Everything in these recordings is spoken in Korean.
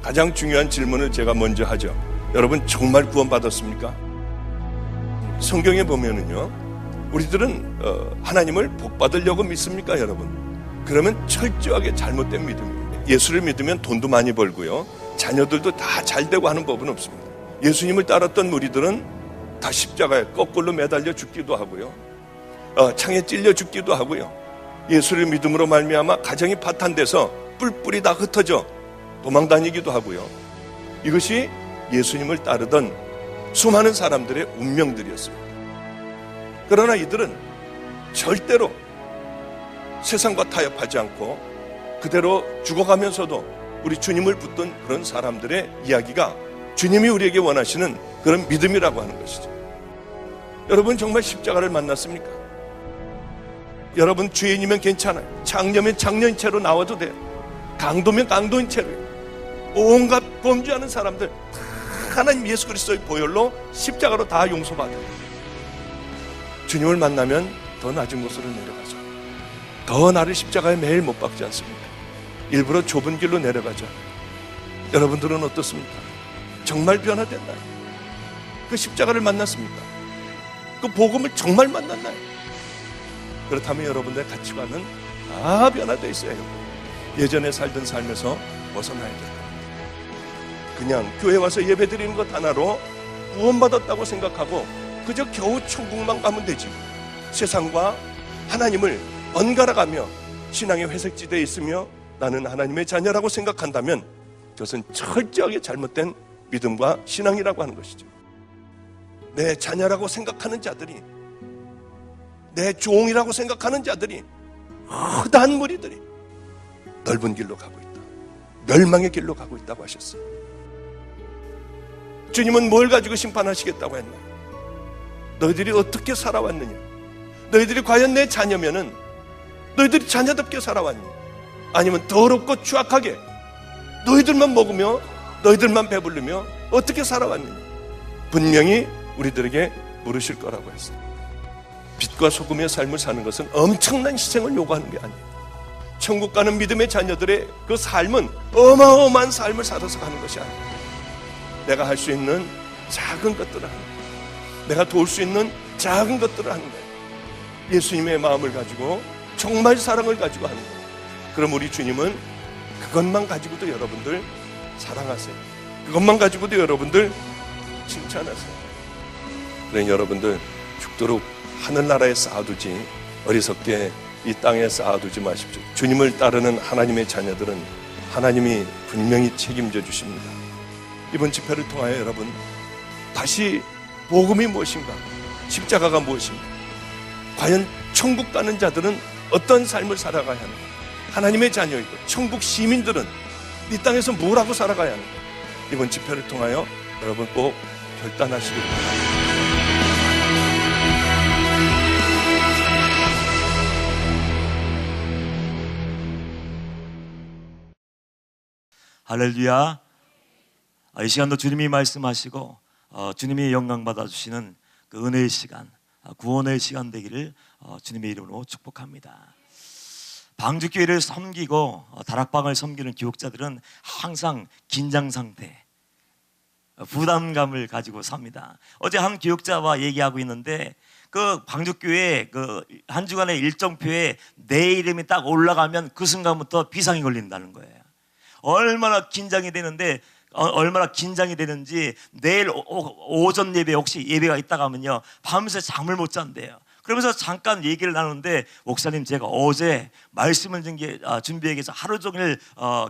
가장 중요한 질문을 제가 먼저 하죠. 여러분 정말 구원받았습니까? 성경에 보면은요, 우리들은 하나님을 복받으려고 믿습니까, 여러분? 그러면 철저하게 잘못된 믿음이에요. 예수를 믿으면 돈도 많이 벌고요, 자녀들도 다 잘되고 하는 법은 없습니다. 예수님을 따랐던 무리들은 다 십자가에 거꾸로 매달려 죽기도 하고요, 창에 찔려 죽기도 하고요, 예수를 믿음으로 말미암아 가정이 파탄돼서 뿔뿔이 다 흩어져 도망다니기도 하고요. 이것이 예수님을 따르던 수많은 사람들의 운명들이었습니다. 그러나 이들은 절대로 세상과 타협하지 않고 그대로 죽어가면서도 우리 주님을 붙든 그런 사람들의 이야기가 주님이 우리에게 원하시는 그런 믿음이라고 하는 것이죠. 여러분 정말 십자가를 만났습니까? 여러분 죄인이면 괜찮아요. 장녀면 장녀인 채로 나와도 돼요. 강도면 강도인 채로요. 온갖 범죄하는 사람들 다 하나님 예수 그리스도의 보혈로 십자가로 다 용서받아요. 주님을 만나면 더 낮은 곳으로 내려가죠. 더 나를 십자가에 매일 못 박지 않습니까? 일부러 좁은 길로 내려가죠. 여러분들은 어떻습니까? 정말 변화됐나요? 그 십자가를 만났습니까? 그 복음을 정말 만났나요? 그렇다면 여러분들의 가치관은 다 변화되어 있어요. 예전에 살던 삶에서 벗어나야 돼요. 그냥 교회 와서 예배 드리는 것 하나로 구원받았다고 생각하고 그저 겨우 천국만 가면 되지, 세상과 하나님을 번갈아가며 신앙의 회색지대에 있으며 나는 하나님의 자녀라고 생각한다면 그것은 철저하게 잘못된 믿음과 신앙이라고 하는 것이죠. 내 자녀라고 생각하는 자들이, 내 종이라고 생각하는 자들이, 허다한 무리들이 넓은 길로 가고 있다, 멸망의 길로 가고 있다고 하셨어요. 주님은 뭘 가지고 심판하시겠다고 했나요? 너희들이 어떻게 살아왔느냐? 너희들이 과연 내 자녀면은 너희들이 자녀답게 살아왔니? 아니면 더럽고 추악하게 너희들만 먹으며 너희들만 배부르며 어떻게 살아왔느냐? 분명히 우리들에게 물으실 거라고 했어요. 빛과 소금의 삶을 사는 것은 엄청난 희생을 요구하는 게 아니에요. 천국 가는 믿음의 자녀들의 그 삶은 어마어마한 삶을 살아서 가는 것이 아니에요. 내가 할 수 있는 작은 것들을 하는 거예요. 내가 도울 수 있는 작은 것들을 하는 거예요. 예수님의 마음을 가지고 정말 사랑을 가지고 하는 거예요. 그럼 우리 주님은 그것만 가지고도 여러분들 사랑하세요. 그것만 가지고도 여러분들 칭찬하세요. 그래, 여러분들 죽도록 하늘나라에 쌓아두지 어리석게 이 땅에 쌓아두지 마십시오. 주님을 따르는 하나님의 자녀들은 하나님이 분명히 책임져 주십니다. 이번 집회를 통하여 여러분 다시 복음이 무엇인가, 십자가가 무엇인가, 과연 천국 가는 자들은 어떤 삶을 살아가야 하는가, 하나님의 자녀이고 천국 시민들은 이 땅에서 뭐라고 살아가야 하는가, 이번 집회를 통하여 여러분 꼭 결단하시길 바랍니다. 할렐루야. 이 시간도 주님이 말씀하시고 주님이 영광 받아주시는 그 은혜의 시간, 구원의 시간 되기를 주님의 이름으로 축복합니다. 방주교회를 섬기고 다락방을 섬기는 교육자들은 항상 긴장 상태, 부담감을 가지고 삽니다. 어제 한 교육자와 얘기하고 있는데 그 방주교회 그 한 주간의 일정표에 내 이름이 딱 올라가면 그 순간부터 비상이 걸린다는 거예요. 얼마나 긴장이 되는데, 얼마나 긴장이 되는지 내일 오전 예배 혹시 예배가 있다가 하면요 밤새 잠을 못 잔대요. 그러면서 잠깐 얘기를 나누는데, 목사님 제가 어제 말씀을 준비하기 위해서 하루 종일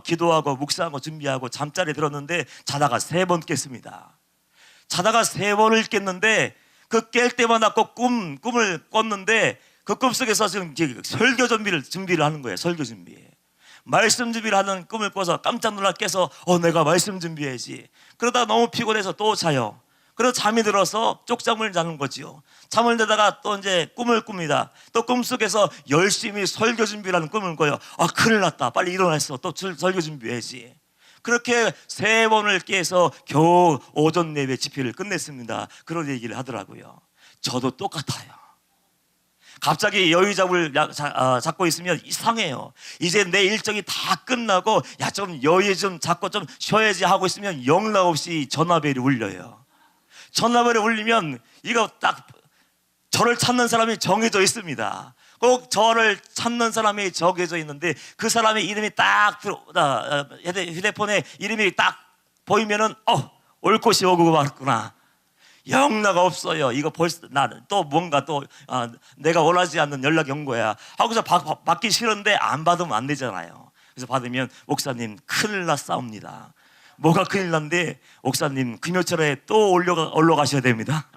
기도하고 묵상하고 준비하고 잠자리 들었는데 자다가 3번 깼습니다. 자다가 3번을 깼는데 그 깰 때마다 꼭 꿈을 꿨는데 그 꿈속에서 지금 설교 준비를 하는 거예요. 설교 준비, 말씀 준비를 하는 꿈을 꿔서 깜짝 놀라 깨서 내가 말씀 준비해야지. 그러다 너무 피곤해서 또 자요. 그래서 잠이 들어서 쪽잠을 자는 거지요. 잠을 자다가 또 이제 꿈을 꿉니다. 또 꿈속에서 열심히 설교 준비를 하는 꿈을 꿔요. 큰일 났다, 빨리 일어났어, 또 설교 준비해야지. 그렇게 3번을 깨서 겨우 오전 예배 집회를 끝냈습니다. 그런 얘기를 하더라고요. 저도 똑같아요. 갑자기 여유 잡고 있으면 이상해요. 이제 내 일정이 다 끝나고 야 좀 여유 좀 잡고 좀 쉬어야지 하고 있으면 영락없이 전화벨이 울려요. 전화벨이 울리면 이거 딱 저를 찾는 사람이 정해져 있습니다. 꼭 저를 찾는 사람이 정해져 있는데 그 사람의 이름이 딱 휴대폰에 이름이 딱 보이면은 올 곳이 오고 말았구나. 영락 없어요. 이거 벌써 나는 또 뭔가 또 내가 원하지 않는 연락이 온 거야. 하고서 받기 싫은데 안 받으면 안 되잖아요. 그래서 받으면 목사님 큰일 났사옵니다. 뭐가 큰일 난데 목사님 금요철에 또 올라가셔야 됩니다.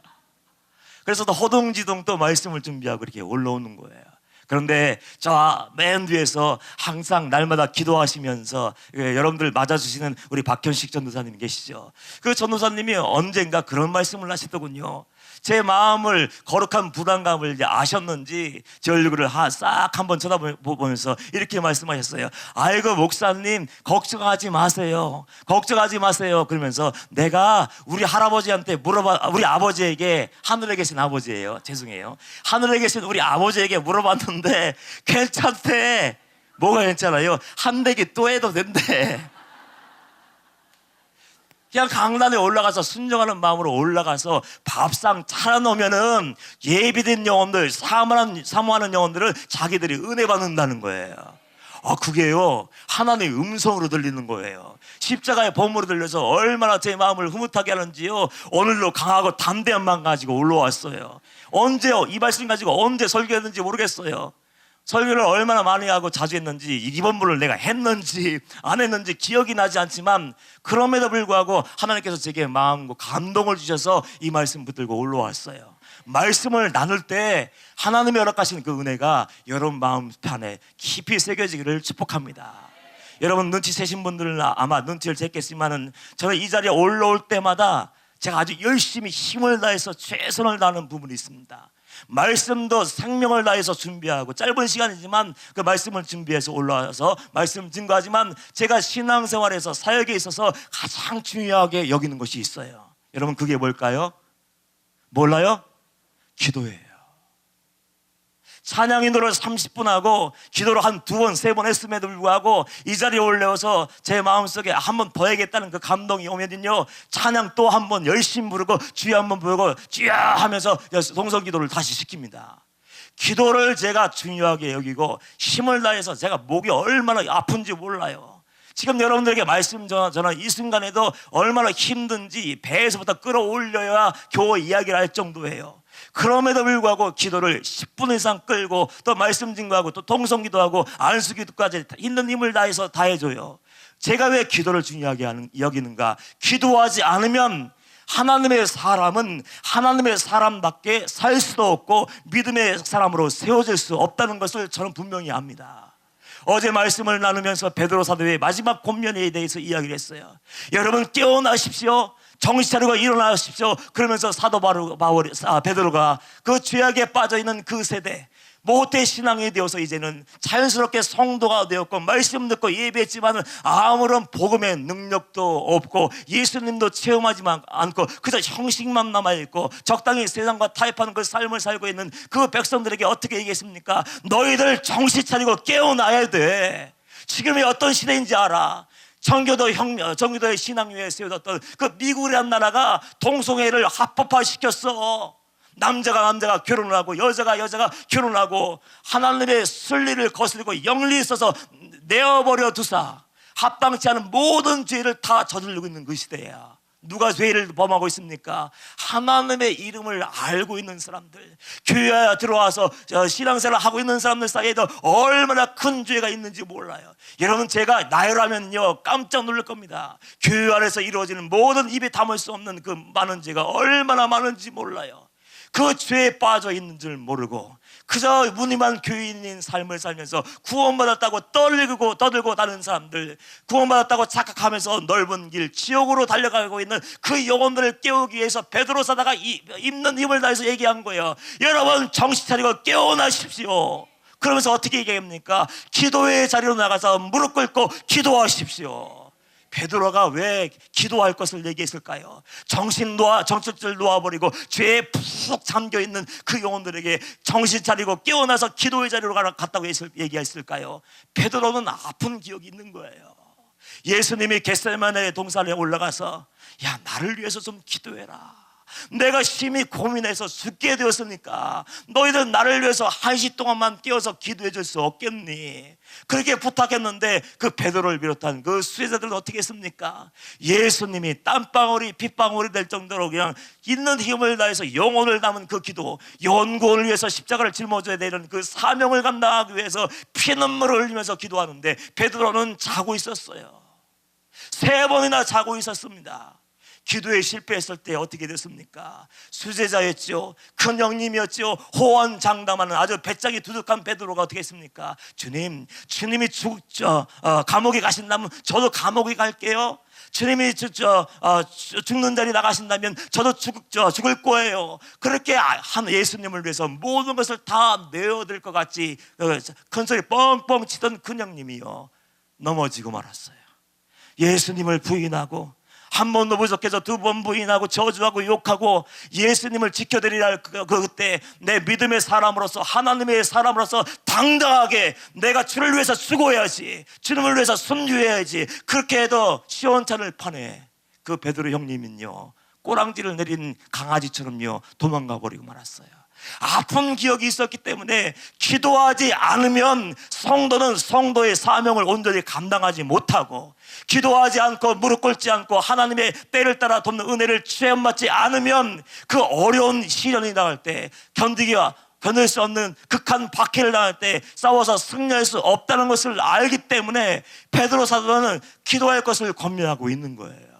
그래서 또 허둥지둥 또 말씀을 준비하고 이렇게 올라오는 거예요. 그런데 저 맨 뒤에서 항상 날마다 기도하시면서 여러분들 맞아주시는 우리 박현식 전도사님 계시죠. 그 전도사님이 언젠가 그런 말씀을 하시더군요. 제 마음을 거룩한 부담감을 이제 아셨는지 제 얼굴을 싹 한번 쳐다보면서 이렇게 말씀하셨어요. 아이고 목사님 걱정하지 마세요. 걱정하지 마세요. 그러면서 내가 우리 할아버지한테 우리 아버지에게, 하늘에 계신 아버지예요. 죄송해요. 하늘에 계신 우리 아버지에게 물어봤는데 괜찮대. 뭐가 괜찮아요? 한 대기 또 해도 된대. 그냥 강단에 올라가서 순종하는 마음으로 올라가서 밥상 차려놓으면은 예비된 영혼들, 사모하는 영혼들을 자기들이 은혜 받는다는 거예요. 그게요 하나님의 음성으로 들리는 거예요. 십자가의 범으로 들려서 얼마나 제 마음을 흐뭇하게 하는지요. 오늘도 강하고 담대한 마음 가지고 올라왔어요. 언제요? 이 말씀 가지고 언제 설교했는지 모르겠어요. 설교를 얼마나 많이 하고 자주 했는지, 이번부를 내가 했는지 안 했는지 기억이 나지 않지만 그럼에도 불구하고 하나님께서 제게 마음과 감동을 주셔서 이 말씀 붙들고 올라왔어요. 말씀을 나눌 때 하나님의 허락하신 그 은혜가 여러분 마음 편에 깊이 새겨지기를 축복합니다. 여러분 눈치 채신 분들은 아마 눈치를 챘겠지만은 저는 이 자리에 올라올 때마다 제가 아주 열심히 힘을 다해서 최선을 다하는 부분이 있습니다. 말씀도 생명을 다해서 준비하고 짧은 시간이지만 그 말씀을 준비해서 올라와서 말씀 증거하지만 제가 신앙생활에서 사역에 있어서 가장 중요하게 여기는 것이 있어요. 여러분 그게 뭘까요? 몰라요? 기도예요. 찬양이 노래를 30분 하고 기도를 한 2번, 3번 했음에도 불구하고 이 자리에 올라와서 제 마음속에 한 번 더 해야겠다는 그 감동이 오면요 찬양 또 한 번 열심히 부르고 주여 한 번 부르고 주여 하면서 동성 기도를 다시 시킵니다. 기도를 제가 중요하게 여기고 힘을 다해서 제가 목이 얼마나 아픈지 몰라요. 지금 여러분들에게 말씀 전한 이 순간에도 얼마나 힘든지 배에서부터 끌어올려야 겨우 이야기를 할 정도예요. 그럼에도 불구하고 기도를 10분 이상 끌고 또 말씀 증거하고 또 통성기도하고 안수기도까지 있는 힘을 다해서 다 해줘요. 제가 왜 기도를 중요하게 여기는가? 기도하지 않으면 하나님의 사람은 하나님의 사람답게 살 수도 없고 믿음의 사람으로 세워질 수 없다는 것을 저는 분명히 압니다. 어제 말씀을 나누면서 베드로 사도의 마지막 권면에 대해서 이야기를 했어요. 여러분 깨어나십시오. 정신 차리고 일어나십시오. 그러면서 사도 베드로가 그 죄악에 빠져있는 그 세대 모태 신앙이 되어서 이제는 자연스럽게 성도가 되었고 말씀 듣고 예배했지만 아무런 복음의 능력도 없고 예수님도 체험하지 않고 그저 형식만 남아있고 적당히 세상과 타협하는 그 삶을 살고 있는 그 백성들에게 어떻게 얘기했습니까? 너희들 정신 차리고 깨어나야 돼. 지금이 어떤 시대인지 알아. 정교도의 신앙위에 세워졌던 그 미국이라는 나라가 동성애를 합법화시켰어. 남자가 결혼을 하고 여자가 결혼하고 하나님의 순리를 거스르고 영리 있어서 내어버려 두사 합당치 않은 모든 죄를 다 저지르고 있는 그 시대야. 누가 죄를 범하고 있습니까? 하나님의 이름을 알고 있는 사람들, 교회에 들어와서 신앙생활을 하고 있는 사람들 사이에도 얼마나 큰 죄가 있는지 몰라요. 여러분 제가 나열하면요 깜짝 놀랄 겁니다. 교회 안에서 이루어지는 모든 입에 담을 수 없는 그 많은 죄가 얼마나 많은지 몰라요. 그 죄에 빠져 있는 줄 모르고 그저 무늬만 교인인 삶을 살면서 구원받았다고 떠들고 다른 사람들, 구원받았다고 착각하면서 넓은 길 지옥으로 달려가고 있는 그 영혼들을 깨우기 위해서 베드로 사다가 입는 힘을 다해서 얘기한 거예요. 여러분 정신 차리고 깨어나십시오. 그러면서 어떻게 얘기합니까? 기도의 자리로 나가서 무릎 꿇고 기도하십시오. 베드로가 왜 기도할 것을 얘기했을까요? 정신줄 놓아버리고 죄에 푹 잠겨있는 그 영혼들에게 정신 차리고 깨어나서 기도의 자리로 갔다고 얘기했을까요? 베드로는 아픈 기억이 있는 거예요. 예수님이 겟세마네 동산에 올라가서 야, 나를 위해서 좀 기도해라. 내가 심히 고민해서 죽게 되었으니까 너희들 나를 위해서 1시 동안만 깨어서 기도해 줄 수 없겠니? 그렇게 부탁했는데 그 베드로를 비롯한 그 수혜자들은 어떻게 했습니까? 예수님이 땀방울이 핏방울이 될 정도로 그냥 있는 힘을 다해서 영혼을 담은 그 기도, 영혼을 위해서 십자가를 짊어져야 되는 그 사명을 감당하기 위해서 피눈물을 흘리면서 기도하는데 베드로는 자고 있었어요. 3번이나 자고 있었습니다. 기도에 실패했을 때 어떻게 됐습니까? 수제자였죠. 큰 형님이었죠. 호언장담하는 아주 배짱이 두둑한 베드로가 어떻게 했습니까? 주님이 감옥에 가신다면 저도 감옥에 갈게요. 주님이 죽는 자리 나가신다면 저도 죽을 거예요. 그렇게 한 예수님을 위해서 모든 것을 다 내어드릴 것 같이 큰 소리 뻥뻥 치던 큰 형님이요, 넘어지고 말았어요. 예수님을 부인하고 한 번도 부족해서 2번 부인하고 저주하고 욕하고 예수님을 지켜드리라 그때 내 믿음의 사람으로서 하나님의 사람으로서 당당하게 내가 주를 위해서 수고해야지, 주님을 위해서 순교해야지, 그렇게 해도 시원찮을 판에 그 베드로 형님은요 꼬랑지를 내린 강아지처럼요 도망가 버리고 말았어요. 아픈 기억이 있었기 때문에 기도하지 않으면 성도는 성도의 사명을 온전히 감당하지 못하고, 기도하지 않고 무릎 꿇지 않고 하나님의 때를 따라 돕는 은혜를 체험받지 않으면 그 어려운 시련이 나갈 때 견딜 수 없는 극한 박해를 당할 때 싸워서 승리할 수 없다는 것을 알기 때문에 베드로 사도는 기도할 것을 권면하고 있는 거예요.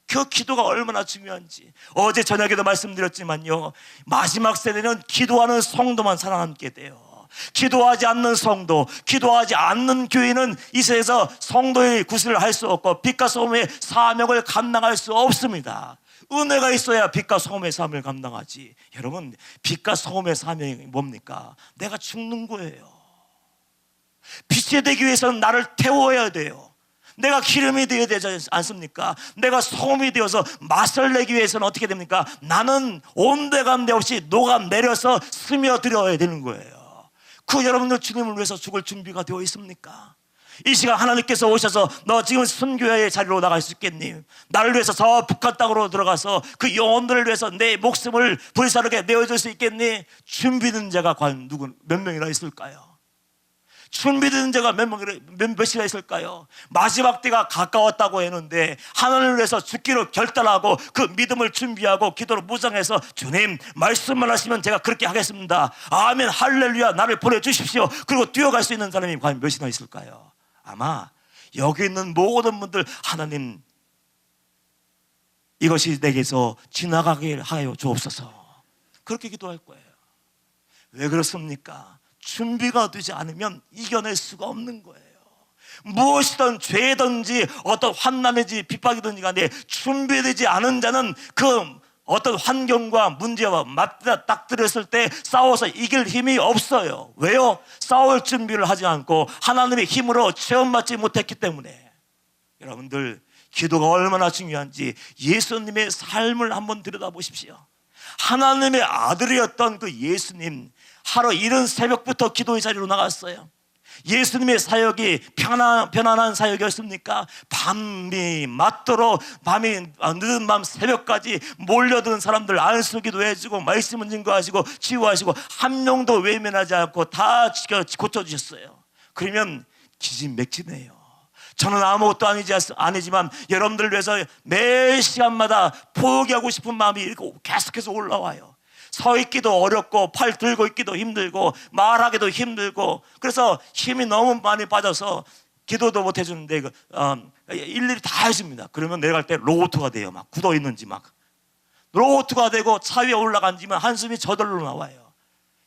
그 기도가 얼마나 중요한지 어제 저녁에도 말씀드렸지만요, 마지막 세대는 기도하는 성도만 살아남게 돼요. 기도하지 않는 성도, 기도하지 않는 교회는 이 세상에서 성도의 구실을 할 수 없고 빛과 소금의 사명을 감당할 수 없습니다. 은혜가 있어야 빛과 소금의 사명을 감당하지. 여러분, 빛과 소금의 사명이 뭡니까? 내가 죽는 거예요. 빛이 되기 위해서는 나를 태워야 돼요. 내가 기름이 되어야 되지 않습니까? 내가 소금이 되어서 맛을 내기 위해서는 어떻게 됩니까? 나는 온데간데 없이 녹아내려서 스며들어야 되는 거예요. 그 여러분들 주님을 위해서 죽을 준비가 되어 있습니까? 이 시간 하나님께서 오셔서 너 지금 순교의 자리로 나갈 수 있겠니? 나를 위해서 저 북한 땅으로 들어가서 그 영혼들을 위해서 내 목숨을 불사르게 내어줄 수 있겠니? 준비된 자가 과연 몇 명이나 있을까요? 준비된 자가 몇이나 있을까요? 마지막 때가 가까웠다고 했는데 하나님을 위해서 죽기로 결단하고 그 믿음을 준비하고 기도로 무장해서 주님 말씀만 하시면 제가 그렇게 하겠습니다, 아멘 할렐루야 나를 보내주십시오, 그리고 뛰어갈 수 있는 사람이 과연 몇이나 있을까요? 아마 여기 있는 모든 분들, 하나님 이것이 내게서 지나가게 하여 주옵소서, 그렇게 기도할 거예요. 왜 그렇습니까? 준비가 되지 않으면 이겨낼 수가 없는 거예요. 무엇이든 죄든지 어떤 환난이든지 핍박이든지 간에 준비되지 않은 자는 그 어떤 환경과 문제와 맞다 딱 들었을 때 싸워서 이길 힘이 없어요. 왜요? 싸울 준비를 하지 않고 하나님의 힘으로 체험받지 못했기 때문에. 여러분들, 기도가 얼마나 중요한지 예수님의 삶을 한번 들여다보십시오. 하나님의 아들이었던 그 예수님, 하루 이른 새벽부터 기도의 자리로 나갔어요. 예수님의 사역이 편안한 사역이었습니까? 밤이 맞도록 늦은 밤 새벽까지 몰려드는 사람들 안수기도 해주고 말씀을 증거하시고 치유하시고 한 명도 외면하지 않고 다 고쳐주셨어요. 그러면 기진맥진해요. 저는 아무것도 아니지만 여러분들을 위해서 매 시간마다 포기하고 싶은 마음이 이렇게 계속해서 올라와요. 서 있기도 어렵고 팔 들고 있기도 힘들고 말하기도 힘들고, 그래서 힘이 너무 많이 빠져서 기도도 못 해주는데 일일이 다 해줍니다. 그러면 내려갈 때 로봇가 돼요. 막 굳어있는지 막 로봇가 되고 차 위에 올라간지만 한숨이 저절로 나와요.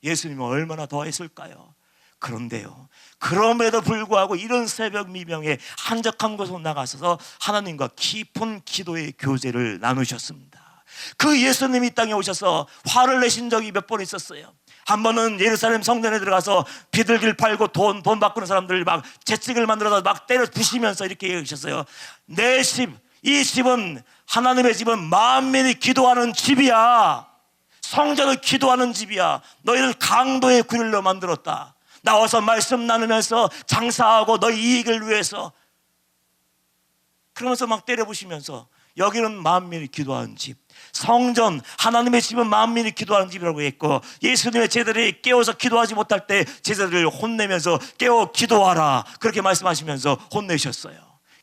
예수님은 얼마나 더 했을까요? 그런데요, 그럼에도 불구하고 이런 새벽 미명에 한적한 곳으로 나가셔서 하나님과 깊은 기도의 교제를 나누셨습니다. 그 예수님이 이 땅에 오셔서 화를 내신 적이 몇 번 있었어요. 한 번은 예루살렘 성전에 들어가서 비둘기를 팔고 돈 바꾸는 사람들 막 채찍을 만들어서 막 때려 부시면서 이렇게 얘기하셨어요. 내 집, 이 집은 하나님의 집은 만민이 기도하는 집이야. 성전을 기도하는 집이야. 너희를 강도의 굴로 만들었다. 나와서 말씀 나누면서 장사하고 너희 이익을 위해서, 그러면서 막 때려 부시면서 여기는 만민이 기도하는 집, 성전 하나님의 집은 만민이 기도하는 집이라고 했고, 예수님의 제자들이 깨워서 기도하지 못할 때 제자들을 혼내면서 깨워 기도하라 그렇게 말씀하시면서 혼내셨어요.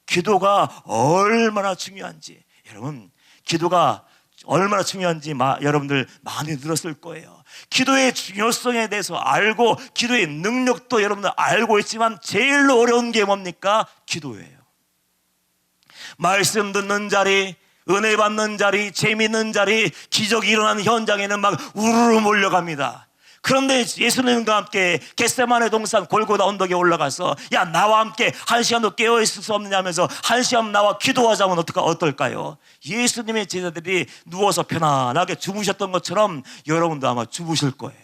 기도가 얼마나 중요한지, 여러분 기도가 얼마나 중요한지 여러분들 많이 들었을 거예요. 기도의 중요성에 대해서 알고 기도의 능력도 여러분들 알고 있지만 제일 어려운 게 뭡니까? 기도예요. 말씀 듣는 자리, 은혜 받는 자리, 재미있는 자리, 기적이 일어나는 현장에는 막 우르르 몰려갑니다. 그런데 예수님과 함께 겟세마네 동산 골고다 언덕에 올라가서 야 나와 함께 한 시간도 깨어있을 수 없느냐면서 한 시간 나와 기도하자면 어떨까요? 예수님의 제자들이 누워서 편안하게 주무셨던 것처럼 여러분도 아마 주무실 거예요.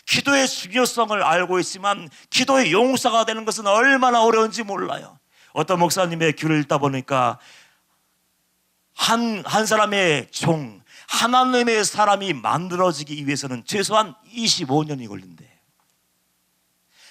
기도의 중요성을 알고 있지만 기도의 용사가 되는 것은 얼마나 어려운지 몰라요. 어떤 목사님의 글을 읽다 보니까 한 사람의 종, 하나님의 사람이 만들어지기 위해서는 최소한 25년이 걸린대요.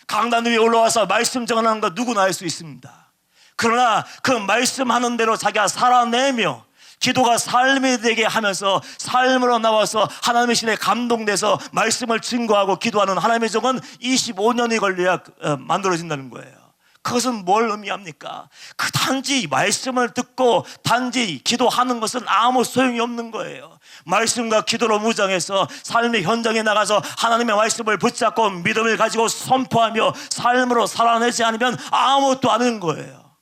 강단 위에 올라와서 말씀 전하는 거 누구나 할 수 있습니다. 그러나 그 말씀하는 대로 자기가 살아내며 기도가 삶이 되게 하면서 삶으로 나와서 하나님의 신에 감동돼서 말씀을 증거하고 기도하는 하나님의 종은 25년이 걸려야 만들어진다는 거예요. 그것은 뭘 의미합니까? 그 단지 말씀을 듣고 단지 기도하는 것은 아무 소용이 없는 거예요. 말씀과 기도로 무장해서 삶의 현장에 나가서 하나님의 말씀을 붙잡고 믿음을 가지고 선포하며 삶으로 살아내지 않으면 아무것도 안 하는 거예요.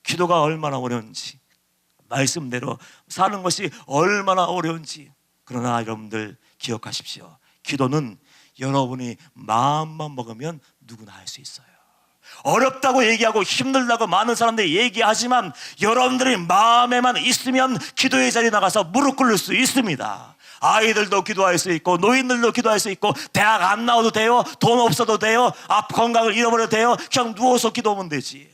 기도가 얼마나 어려운지, 말씀대로 사는 것이 얼마나 어려운지. 그러나 여러분들 기억하십시오. 기도는 여러분이 마음만 먹으면 누구나 할 수 있어요. 어렵다고 얘기하고 힘들다고 많은 사람들이 얘기하지만 여러분들이 마음에만 있으면 기도의 자리에 나가서 무릎 꿇을 수 있습니다. 아이들도 기도할 수 있고 노인들도 기도할 수 있고 대학 안 나와도 돼요. 돈 없어도 돼요. 건강을 잃어버려도 돼요. 그냥 누워서 기도하면 되지.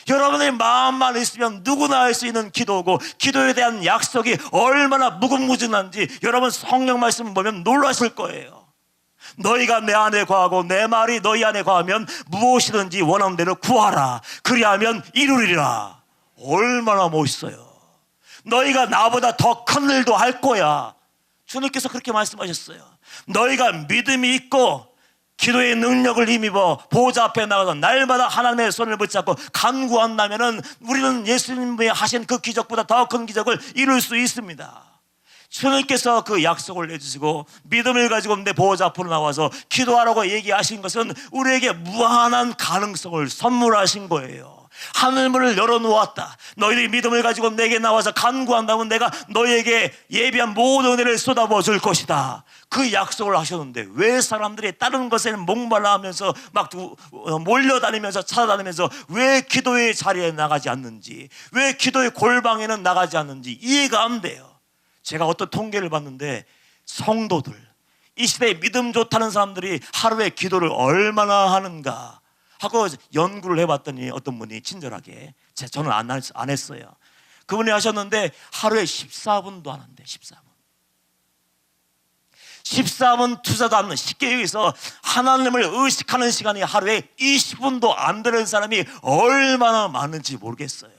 여러분의 마음만 있으면 누구나 할 수 있는 기도고 기도에 대한 약속이 얼마나 무궁무진한지 여러분 성경 말씀을 보면 놀라실 거예요. 너희가 내 안에 거하고 내 말이 너희 안에 거하면 무엇이든지 원하는 대로 구하라. 그리하면 이루리라. 얼마나 멋있어요. 너희가 나보다 더 큰 일도 할 거야. 주님께서 그렇게 말씀하셨어요. 너희가 믿음이 있고 기도의 능력을 힘입어 보좌 앞에 나가서 날마다 하나님의 손을 붙잡고 간구한다면은 우리는 예수님이 하신 그 기적보다 더 큰 기적을 이룰 수 있습니다. 주님께서 그 약속을 해주시고 믿음을 가지고 내 보호자 앞으로 나와서 기도하라고 얘기하신 것은 우리에게 무한한 가능성을 선물하신 거예요. 하늘문을 열어놓았다. 너희들이 믿음을 가지고 내게 나와서 간구한다면 내가 너희에게 예비한 모든 은혜를 쏟아부어 줄 것이다. 그 약속을 하셨는데 왜 사람들이 다른 것에는 목말라하면서 막 몰려다니면서 찾아다니면서 왜 기도의 자리에 나가지 않는지, 왜 기도의 골방에는 나가지 않는지 이해가 안 돼요. 제가 어떤 통계를 봤는데 성도들, 이 시대에 믿음 좋다는 사람들이 하루에 기도를 얼마나 하는가 하고 연구를 해봤더니 어떤 분이 친절하게, 저는 안 했어요. 그분이 하셨는데 하루에 14분도 안 한대. 14분 투자도 않는, 쉽게 얘기해서 하나님을 의식하는 시간이 하루에 20분도 안 되는 사람이 얼마나 많은지 모르겠어요.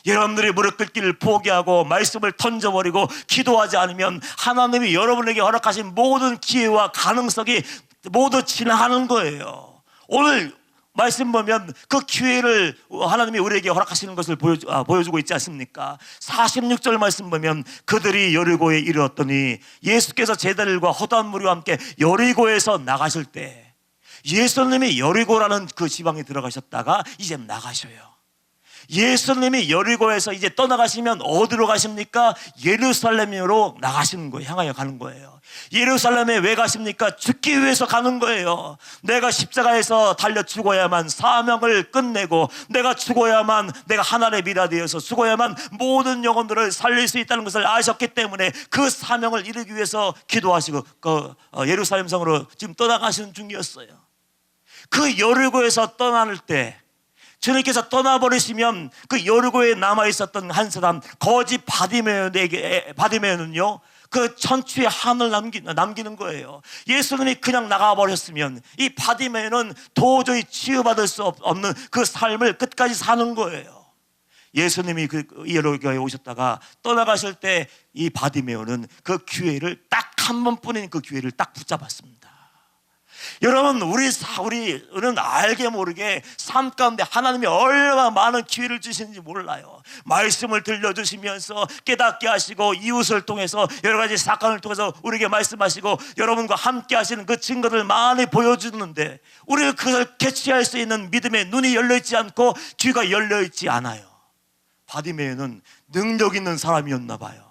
여러분들이 무릎 꿇기를 포기하고 말씀을 던져버리고 기도하지 않으면 하나님이 여러분에게 허락하신 모든 기회와 가능성이 모두 지나가는 거예요. 오늘 말씀 보면 그 기회를 하나님이 우리에게 허락하시는 것을 보여주고 있지 않습니까? 46절 말씀 보면 그들이 여리고에 이르렀더니 예수께서 제자들과 허다한 무리와 함께 여리고에서 나가실 때, 예수님이 여리고라는 그 지방에 들어가셨다가 이제 나가셔요. 예수님이 여리고에서 이제 떠나가시면 어디로 가십니까? 예루살렘으로 나가시는 거예요. 향하여 가는 거예요. 예루살렘에 왜 가십니까? 죽기 위해서 가는 거예요. 내가 십자가에서 달려 죽어야만 사명을 끝내고, 내가 죽어야만, 내가 하나님의 미라 되어서 죽어야만 모든 영혼들을 살릴 수 있다는 것을 아셨기 때문에 그 사명을 이루기 위해서 기도하시고 예루살렘 성으로 지금 떠나가시는 중이었어요. 그 여리고에서 떠날 때 주님께서 떠나버리시면 그 여리고에 남아있었던 한 사람 거지 바디메오는요 그 천추의 한을 남기는 거예요. 예수님이 그냥 나가버렸으면 이 바디메오는 도저히 치유받을 수 없는 그 삶을 끝까지 사는 거예요. 예수님이 그 여리고에 오셨다가 떠나가실 때 이 바디메오는 그 기회를 딱 한 번뿐인 그 기회를 딱 붙잡았습니다. 여러분, 우리는 알게 모르게 삶 가운데 하나님이 얼마나 많은 기회를 주시는지 몰라요. 말씀을 들려주시면서 깨닫게 하시고, 이웃을 통해서 여러 가지 사건을 통해서 우리에게 말씀하시고, 여러분과 함께 하시는 그 증거를 많이 보여주는데 우리가 그것을 캐치할 수 있는 믿음의 눈이 열려있지 않고 귀가 열려있지 않아요. 바디메오는 능력 있는 사람이었나 봐요.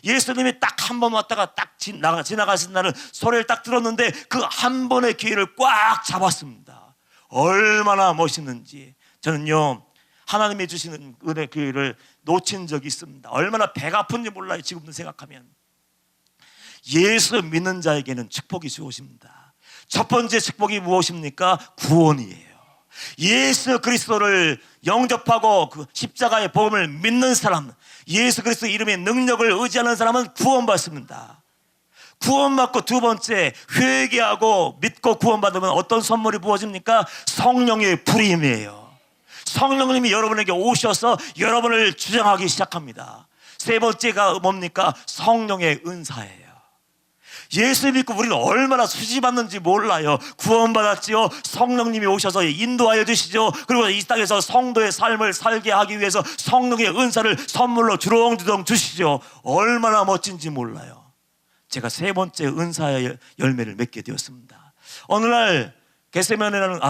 예수님이 딱 한 번 왔다가 딱 지나가신 날은 소리를 딱 들었는데 그 한 번의 기회를 꽉 잡았습니다. 얼마나 멋있는지. 저는요, 하나님이 주시는 은혜 기회를 놓친 적이 있습니다. 얼마나 배가 아픈지 몰라요. 지금도 생각하면. 예수 믿는 자에게는 축복이 주어집니다. 첫 번째 축복이 무엇입니까? 구원이에요. 예수 그리스도를 영접하고 그 십자가의 복음을 믿는 사람, 예수 그리스도 이름의 능력을 의지하는 사람은 구원받습니다. 구원받고 두 번째, 회개하고 믿고 구원받으면 어떤 선물이 부어집니까? 성령의 불임이에요. 성령님이 여러분에게 오셔서 여러분을 주장하기 시작합니다. 세 번째가 뭡니까? 성령의 은사예요. 예수 믿고 우리는 얼마나 수지받는지 몰라요. 구원받았지요. 성령님이 오셔서 인도하여 주시죠. 그리고 이 땅에서 성도의 삶을 살게 하기 위해서 성령의 은사를 선물로 주렁주렁 주시죠. 얼마나 멋진지 몰라요. 제가 세 번째 은사의 열매를 맺게 되었습니다. 어느 날 겟세마네라는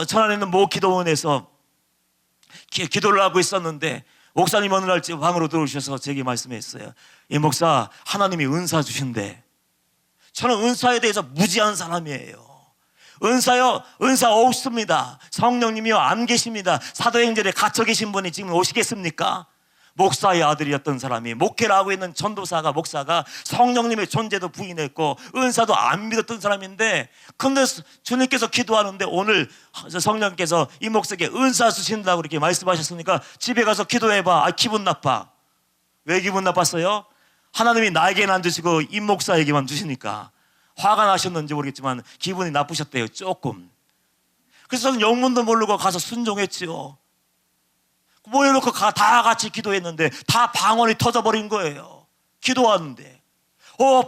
천안에 있는 모 기도원에서 기도를 하고 있었는데, 목사님 어느 날 방으로 들어오셔서 제게 말씀했어요. 이 목사, 하나님이 은사 주신대. 저는 은사에 대해서 무지한 사람이에요. 은사 없습니다. 성령님이요 안 계십니다. 사도행전에 갇혀 계신 분이 지금 오시겠습니까? 목사의 아들이었던 사람이, 목회를 하고 있는 전도사가, 목사가 성령님의 존재도 부인했고 은사도 안 믿었던 사람인데, 근데 주님께서 기도하는데 오늘 성령께서 이 목사에게 은사 주신다고 이렇게 말씀하셨으니까 집에 가서 기도해봐. 기분 나빠. 왜 기분 나빴어요? 하나님이 나에게는 안 주시고 임 목사에게만 주시니까 화가 나셨는지 모르겠지만 기분이 나쁘셨대요. 조금. 그래서 저는 영문도 모르고 가서 순종했지요. 모여놓고 다 같이 기도했는데 다 방언이 터져버린 거예요. 기도하는데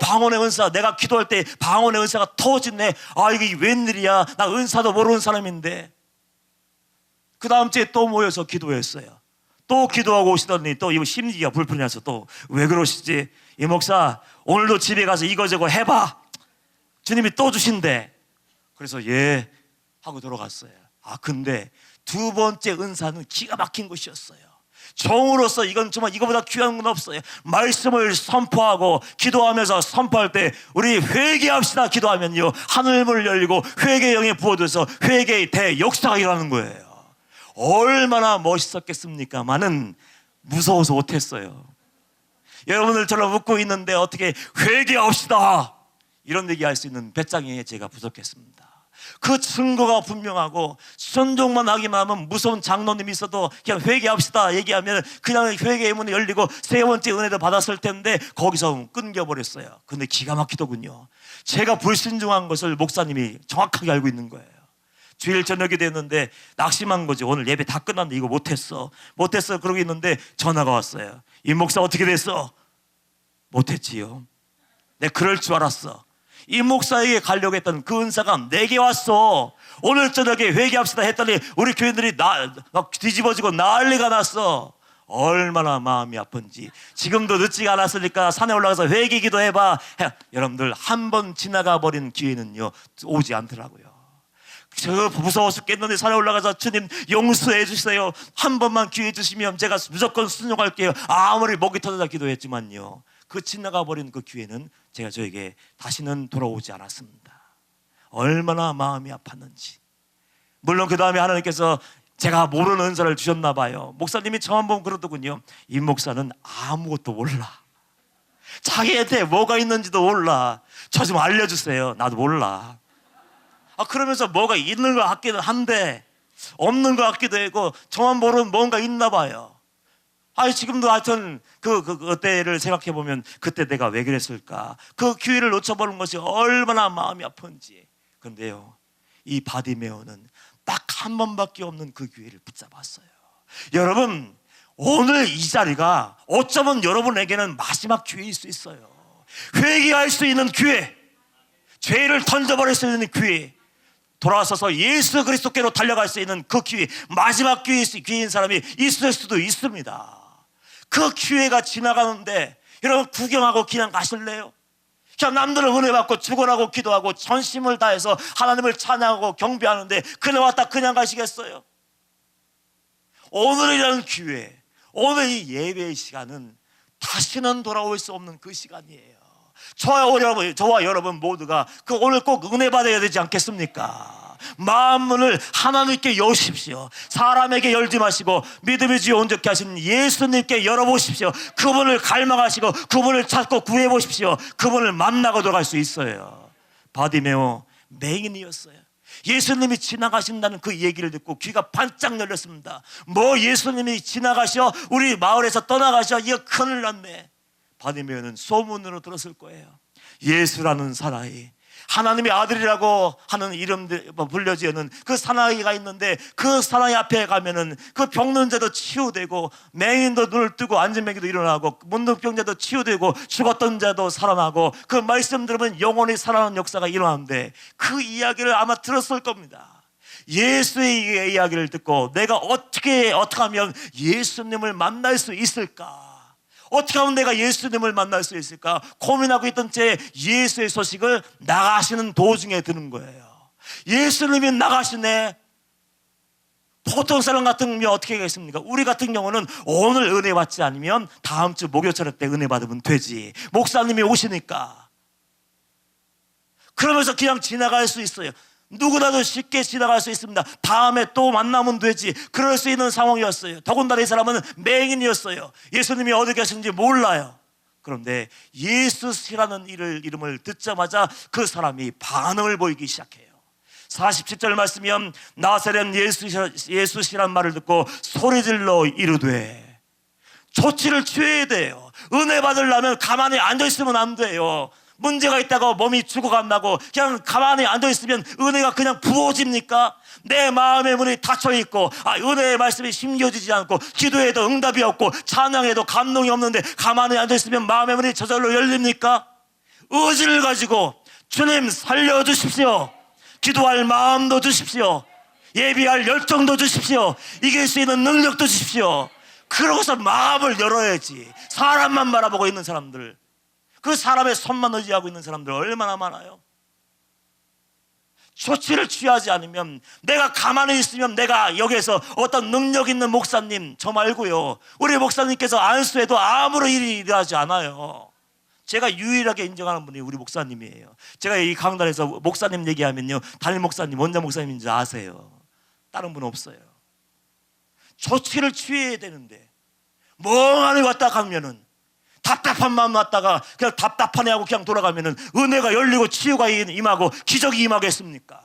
방언의 은사, 내가 기도할 때 방언의 은사가 터지네. 이게 웬일이야. 나 은사도 모르는 사람인데. 그 다음 주에 또 모여서 기도했어요. 또 기도하고 오시더니 또 이거 심지가 불편해서 또 왜 그러시지? 이 목사, 오늘도 집에 가서 이거저거 해봐. 주님이 또 주신대. 그래서 예 하고 들어갔어요. 근데 두 번째 은사는 기가 막힌 것이었어요. 종으로서 이건 정말 이거보다 귀한 건 없어요. 말씀을 선포하고 기도하면서 선포할 때 우리 회개합시다 기도하면요, 하늘문을 열리고 회개의 영이 부어져서 회개의 대역사가 일어나는 거예요. 얼마나 멋있었겠습니까마는 무서워서 못했어요. 여러분들처럼 웃고 있는데 어떻게 회개합시다 이런 얘기할 수 있는 배짱이 제가 부족했습니다. 그 증거가 분명하고 순종만 하기만 하면 무서운 장로님이 있어도 그냥 회개합시다 얘기하면 그냥 회개의 문이 열리고 세 번째 은혜도 받았을 텐데 거기서 끊겨버렸어요. 근데 기가 막히더군요. 제가 불순종한 것을 목사님이 정확하게 알고 있는 거예요. 주일 저녁이 됐는데 낙심한 거지. 오늘 예배 다 끝났는데 이거 못했어 그러고 있는데 전화가 왔어요. 이 목사 어떻게 됐어? 못했지요. 내가 그럴 줄 알았어. 이 목사에게 가려고 했던 그 은사가 내게 왔어. 오늘 저녁에 회개합시다 했더니 우리 교인들이 막 뒤집어지고 난리가 났어. 얼마나 마음이 아픈지. 지금도 늦지가 않았으니까 산에 올라가서 회개 기도해봐. 여러분들 한 번 지나가 버린 기회는요 오지 않더라고요. 저 무서워 죽겠는데 산에 올라가서 주님 용서해 주세요. 한 번만 기회 주시면 제가 무조건 순종할게요. 아무리 목이 터져서 기도했지만요, 그 지나가 버린 그 기회는 제가 저에게 다시는 돌아오지 않았습니다. 얼마나 마음이 아팠는지. 물론 그 다음에 하나님께서 제가 모르는 은사를 주셨나 봐요. 목사님이 처음 보면 그러더군요. 이 목사는 아무것도 몰라. 자기한테 뭐가 있는지도 몰라. 저 좀 알려주세요. 나도 몰라. 그러면서 뭐가 있는 것 같기도 한데 없는 것 같기도 하고, 저만 모르는 뭔가 있나 봐요. 지금도 하여튼 그때를 생각해 보면 그때 내가 왜 그랬을까, 그 기회를 놓쳐버린 것이 얼마나 마음이 아픈지. 그런데요, 이 바디메오는 딱 한 번밖에 없는 그 기회를 붙잡았어요. 여러분, 오늘 이 자리가 어쩌면 여러분에게는 마지막 기회일 수 있어요. 회개할 수 있는 기회, 죄를 던져버릴 수 있는 기회, 돌아서서 예수 그리스도께로 달려갈 수 있는 그 기회, 마지막 기회인 사람이 있을 수도 있습니다. 그 기회가 지나가는데 여러분, 구경하고 그냥 가실래요? 그냥 남들은 은혜 받고 죽어나고 기도하고 전심을 다해서 하나님을 찬양하고 경배하는데 그냥 왔다 그냥 가시겠어요? 오늘이라는 기회, 오늘 이 예배의 시간은 다시는 돌아올 수 없는 그 시간이에요. 저와 여러분 모두가 오늘 꼭 은혜 받아야 되지 않겠습니까? 마음문을 하나님께 여십시오. 사람에게 열지 마시고 믿음의 주 온전케 하신 예수님께 열어보십시오. 그분을 갈망하시고 그분을 찾고 구해보십시오. 그분을 만나고 들어갈 수 있어요. 바디메오 맹인이었어요. 예수님이 지나가신다는 그 얘기를 듣고 귀가 반짝 열렸습니다. 예수님이 지나가셔, 우리 마을에서 떠나가셔, 이거 큰일 났네. 바디메오는 소문으로 들었을 거예요. 예수라는 사나이, 하나님의 아들이라고 하는 이름 불려지는 그 사나이가 있는데, 그 사나이 앞에 가면은 그 병든 자도 치유되고, 맹인도 눈을 뜨고 앉은 맹인도 일어나고, 문둥병자도 치유되고, 죽었던 자도 살아나고, 그 말씀 들으면 영원히 살아나는 역사가 일어나는데, 그 이야기를 아마 들었을 겁니다. 예수의 이야기를 듣고 내가 어떻게 하면 예수님을 만날 수 있을까, 어떻게 하면 내가 예수님을 만날 수 있을까 고민하고 있던 채 예수의 소식을 나가시는 도중에 듣는 거예요. 예수님이 나가시네. 보통 사람 같은 경우 어떻게 하겠습니까? 우리 같은 경우는 오늘 은혜 받지 않으면 다음 주 목요 차례 때 은혜 받으면 되지, 목사님이 오시니까. 그러면서 그냥 지나갈 수 있어요. 누구나도 쉽게 지나갈 수 있습니다. 다음에 또 만나면 되지, 그럴 수 있는 상황이었어요. 더군다나 이 사람은 맹인이었어요. 예수님이 어디 계신지 몰라요. 그런데 예수시라는 이름을 듣자마자 그 사람이 반응을 보이기 시작해요. 47절 말씀이면 나사렛 예수시란 말을 듣고 소리질러 이르되, 조치를 취해야 돼요. 은혜 받으려면 가만히 앉아있으면 안 돼요. 문제가 있다고 몸이 죽어간다고 그냥 가만히 앉아있으면 은혜가 그냥 부어집니까? 내 마음의 문이 닫혀있고 은혜의 말씀이 심겨지지 않고 기도해도 응답이 없고 찬양해도 감동이 없는데 가만히 앉아있으면 마음의 문이 저절로 열립니까? 의지를 가지고 주님 살려주십시오. 기도할 마음도 주십시오. 예비할 열정도 주십시오. 이길 수 있는 능력도 주십시오. 그러고서 마음을 열어야지. 사람만 바라보고 있는 사람들, 그 사람의 손만 의지하고 있는 사람들 얼마나 많아요. 조치를 취하지 않으면, 내가 가만히 있으면 내가 여기에서 어떤 능력 있는 목사님, 저 말고요, 우리 목사님께서 안수해도 아무런 일이 일어나지 않아요. 제가 유일하게 인정하는 분이 우리 목사님이에요. 제가 이 강단에서 목사님 얘기하면요, 담임 목사님, 원장 목사님인 줄 아세요. 다른 분 없어요. 조치를 취해야 되는데 멍하니 왔다 가면은, 답답한 마음 왔다가 그냥 답답하네 하고 그냥 돌아가면은 은혜가 열리고 치유가 임하고 기적이 임하겠습니까?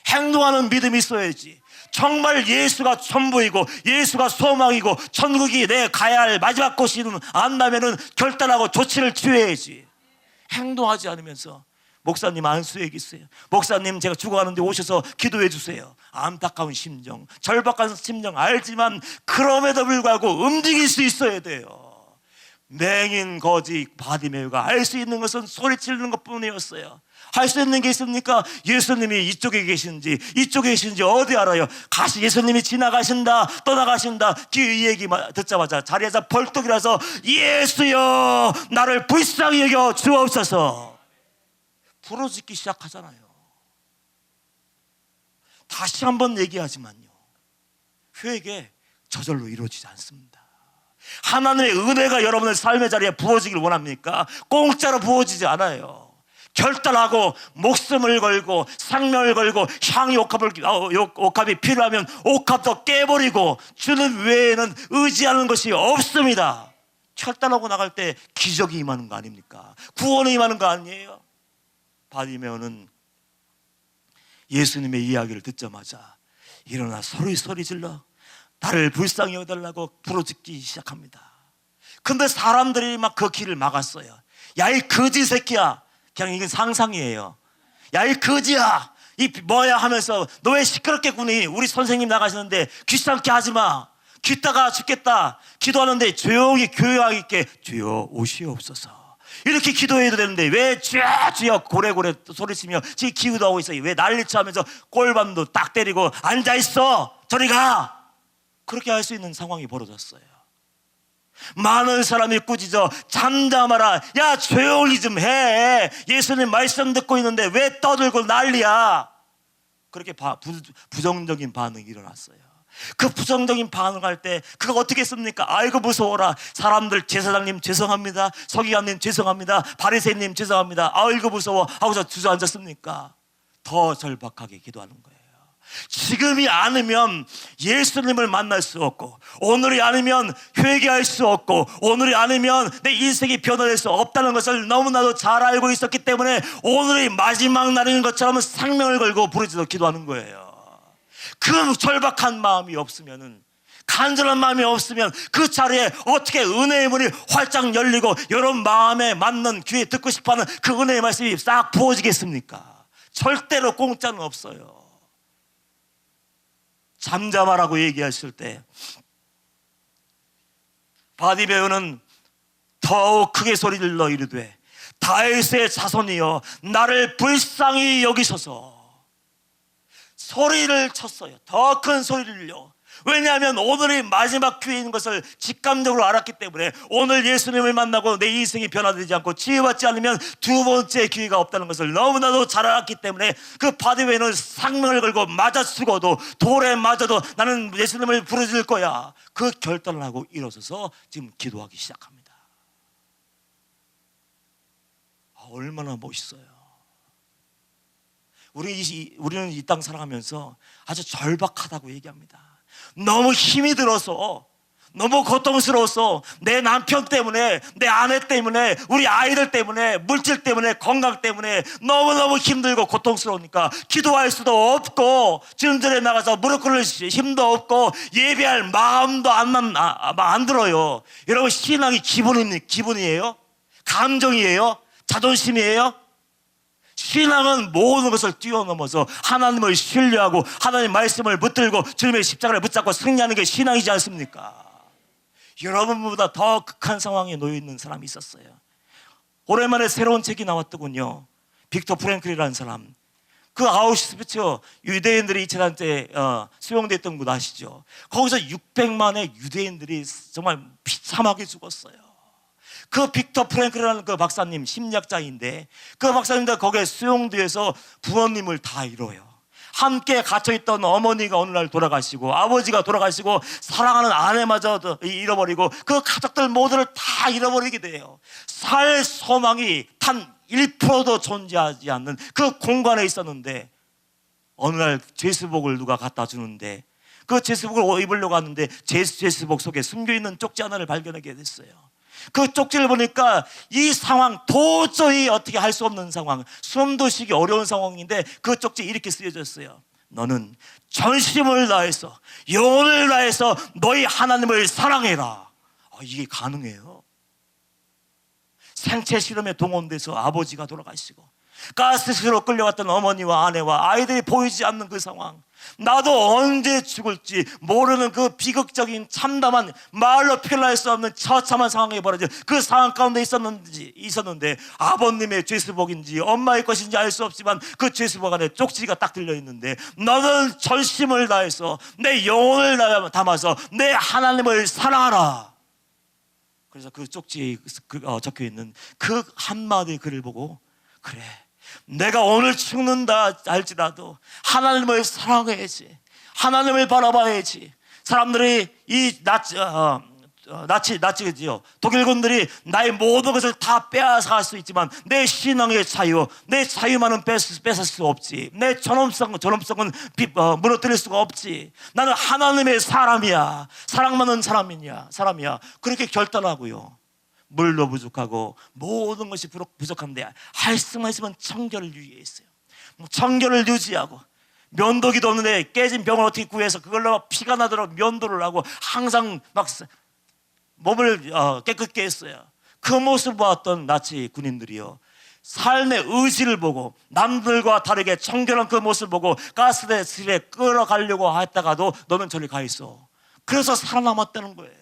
행동하는 믿음이 있어야지. 정말 예수가 전부이고 예수가 소망이고 천국이 내 가야 할 마지막 곳이는 안다면은 결단하고 조치를 취해야지. 행동하지 않으면서 목사님 안수 얘기 있어요. 목사님 제가 죽어가는데 오셔서 기도해 주세요. 안타까운 심정, 절박한 심정 알지만 그럼에도 불구하고 움직일 수 있어야 돼요. 맹인 거지 바디메오가 할 수 있는 것은 소리치는 것뿐이었어요. 할 수 있는 게 있습니까? 예수님이 이쪽에 계신지 이쪽에 계신지 어디 알아요? 예수님이 지나가신다 떠나가신다 이 얘기 듣자마자 자리에서 벌떡 일어나서 예수여 나를 불쌍히 여겨 주옵소서 부르짖기 시작하잖아요. 다시 한번 얘기하지만요, 회개 저절로 이루어지지 않습니다. 하나님의 은혜가 여러분의 삶의 자리에 부어지길 원합니까? 공짜로 부어지지 않아요. 결단하고 목숨을 걸고 생명을 걸고 향이 옥합이 필요하면 옥합도 깨버리고 주는 외에는 의지하는 것이 없습니다. 결단하고 나갈 때 기적이 임하는 거 아닙니까? 구원이 임하는 거 아니에요? 바디메오는 예수님의 이야기를 듣자마자 일어나 소리 질러 나를 불쌍히 여달라고 부르짖기 시작합니다. 근데 사람들이 막 그 길을 막았어요. 야, 이 거지 새끼야. 그냥 이게 상상이에요. 야, 이 거지야. 이 뭐야 하면서 너 왜 시끄럽게 구니? 우리 선생님 나가시는데 귀찮게 하지 마. 귀따가 죽겠다. 기도하는데 조용히 교양 있게 주여 오시옵소서. 이렇게 기도해도 되는데 왜 주여 고래고래 소리치며 지금 기도도 하고 있어요. 왜 난리쳐 하면서 꼴밤도 딱 때리고 앉아있어. 저리 가. 그렇게 할 수 있는 상황이 벌어졌어요. 많은 사람이 꾸짖어 잠잠하라. 야, 조용히 좀 해. 예수님 말씀 듣고 있는데 왜 떠들고 난리야. 그렇게 부정적인 반응이 일어났어요. 그 부정적인 반응할 때 그거 어떻게 씁니까? 아이고 무서워라. 사람들 제사장님 죄송합니다. 서기관님 죄송합니다. 바리새인님 죄송합니다. 아이고 무서워 하고서 주저앉았습니까? 더 절박하게 기도하는 거예요. 지금이 아니면 예수님을 만날 수 없고, 오늘이 아니면 회개할 수 없고, 오늘이 아니면 내 인생이 변화될 수 없다는 것을 너무나도 잘 알고 있었기 때문에 오늘이 마지막 날인 것처럼 생명을 걸고 부르짖어 기도하는 거예요. 그 절박한 마음이 없으면은, 간절한 마음이 없으면 그 자리에 어떻게 은혜의 문이 활짝 열리고 여러분 마음에 맞는 귀에 듣고 싶어하는 그 은혜의 말씀이 싹 부어지겠습니까? 절대로 공짜는 없어요. 잠잠하라고 얘기했을 때 바디메오는 더욱 크게 소리질러 이르되 다윗의 자손이여 나를 불쌍히 여기소서. 소리를 쳤어요. 더 큰 소리를요. 왜냐하면 오늘이 마지막 기회인 것을 직감적으로 알았기 때문에 오늘 예수님을 만나고 내 인생이 변화되지 않고 치유받지 않으면 두 번째 기회가 없다는 것을 너무나도 잘 알았기 때문에 그 바디메오는 생명을 걸고 맞아 죽어도 돌에 맞아도 나는 예수님을 부르짖을 거야. 그 결단을 하고 일어서서 지금 기도하기 시작합니다. 얼마나 멋있어요. 우리는 이 땅 살아가면서 아주 절박하다고 얘기합니다. 너무 힘이 들어서, 너무 고통스러워서 내 남편 때문에, 내 아내 때문에, 우리 아이들 때문에, 물질 때문에, 건강 때문에 너무너무 힘들고 고통스러우니까 기도할 수도 없고 주님들에 나가서 무릎 꿇을 힘도 없고 예배할 마음도 안 들어요. 여러분, 신앙이 기분이에요? 감정이에요? 자존심이에요? 신앙은 모든 것을 뛰어넘어서 하나님을 신뢰하고 하나님의 말씀을 붙들고 주님의 십자가를 붙잡고 승리하는 게 신앙이지 않습니까? 여러분보다 더 극한 상황에 놓여 있는 사람이 있었어요. 오랜만에 새로운 책이 나왔더군요. 빅터 프랭클이라는 사람. 그 아우슈비츠 유대인들이 2차 때 수용됐던 곳 아시죠? 거기서 600만의 유대인들이 정말 비참하게 죽었어요. 그 빅터 프랭클이라는 그 박사님, 심리학자인데 그 박사님도 거기에 수용돼서 부모님을 다 잃어요. 함께 갇혀있던 어머니가 어느 날 돌아가시고 아버지가 돌아가시고 사랑하는 아내마저 잃어버리고 그 가족들 모두를 다 잃어버리게 돼요. 살 소망이 단 1%도 존재하지 않는 그 공간에 있었는데 어느 날 제수복을 누가 갖다 주는데 그 제수복을 입으려고 하는데 제수복 속에 숨겨있는 쪽지 하나를 발견하게 됐어요. 그 쪽지를 보니까 이 상황 도저히 어떻게 할 수 없는 상황, 숨도 쉬기 어려운 상황인데 그 쪽지에 이렇게 쓰여졌어요. 너는 전심을 다해서 영혼을 다해서 너희 하나님을 사랑해라. 이게 가능해요? 생체 실험에 동원돼서 아버지가 돌아가시고 가스실로 끌려갔던 어머니와 아내와 아이들이 보이지 않는 그 상황, 나도 언제 죽을지 모르는 그 비극적인 참담한 말로 표현할 수 없는 처참한 상황에 벌어진 그 상황 가운데 있었는데 아버님의 죄수복인지 엄마의 것인지 알 수 없지만 그 죄수복 안에 쪽지가 딱 들려있는데 너는 전심을 다해서 내 영혼을 담아서 내 하나님을 사랑하라. 그래서 그 쪽지에 적혀있는 그 한마디 글을 보고 그래, 내가 오늘 죽는다 할지라도 하나님을 사랑해야지. 하나님을 바라봐야지. 사람들이 이 나치지요. 독일군들이 나의 모든 것을 다 빼앗아갈 수 있지만 내 신앙의 자유, 내 자유만은 뺏을 수 없지. 내 존엄성은 무너뜨릴 수가 없지. 나는 하나님의 사람이야. 사랑받는 사람이야. 그렇게 결단하고요. 물도 부족하고 모든 것이 부족한데 할 수만 있으면 청결을 유지했어요. 청결을 유지하고, 면도기도 없는데 깨진 병을 어떻게 구해서 그걸로 피가 나도록 면도를 하고 항상 막 몸을 깨끗게 했어요. 그 모습을 보았던 나치 군인들이요, 삶의 의지를 보고 남들과 다르게 청결한 그 모습을 보고 가스실에 끌어가려고 했다가도 너는 저리 가 있어. 그래서 살아남았다는 거예요.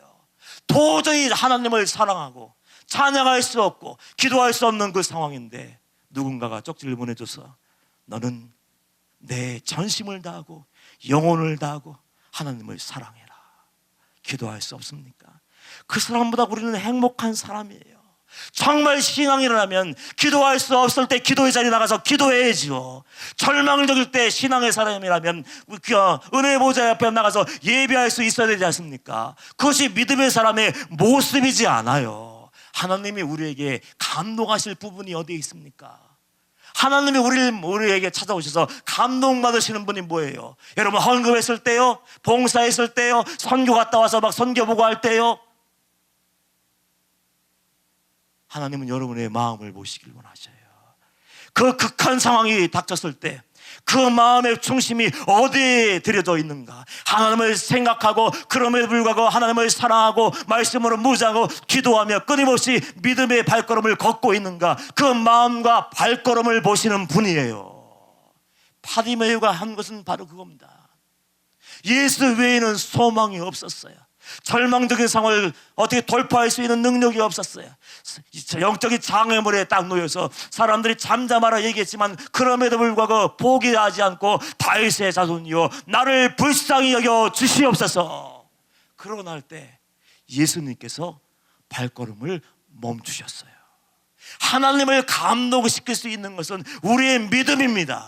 도저히 하나님을 사랑하고 찬양할 수 없고 기도할 수 없는 그 상황인데 누군가가 쪽지를 보내줘서 너는 내 전심을 다하고 영혼을 다하고 하나님을 사랑해라. 기도할 수 없습니까? 그 사람보다 우리는 행복한 사람이에요. 정말 신앙이라면 기도할 수 없을 때 기도의 자리에 나가서 기도해야죠. 절망적일 때 신앙의 사람이라면 은혜의 보좌 옆에 나가서 예배할 수 있어야 되지 않습니까? 그것이 믿음의 사람의 모습이지 않아요. 하나님이 우리에게 감동하실 부분이 어디에 있습니까? 하나님이 우리에게 찾아오셔서 감동받으시는 분이 뭐예요? 여러분, 헌금했을 때요, 봉사했을 때요, 선교 갔다 와서 막 선교 보고 할 때요, 하나님은 여러분의 마음을 보시길 원하셔요. 그 극한 상황이 닥쳤을 때 그 마음의 중심이 어디에 들여져 있는가? 하나님을 생각하고 그럼에도 불구하고 하나님을 사랑하고 말씀으로 무장하고 기도하며 끊임없이 믿음의 발걸음을 걷고 있는가? 그 마음과 발걸음을 보시는 분이에요. 바디메유가 한 것은 바로 그겁니다. 예수 외에는 소망이 없었어요. 절망적인 상황을 어떻게 돌파할 수 있는 능력이 없었어요. 영적인 장애물에 딱 놓여서 사람들이 잠잠하라 얘기했지만 그럼에도 불구하고 포기하지 않고 다윗의 자손이요 나를 불쌍히 여겨 주시옵소서. 그러고 날 때 예수님께서 발걸음을 멈추셨어요. 하나님을 감동시킬 수 있는 것은 우리의 믿음입니다.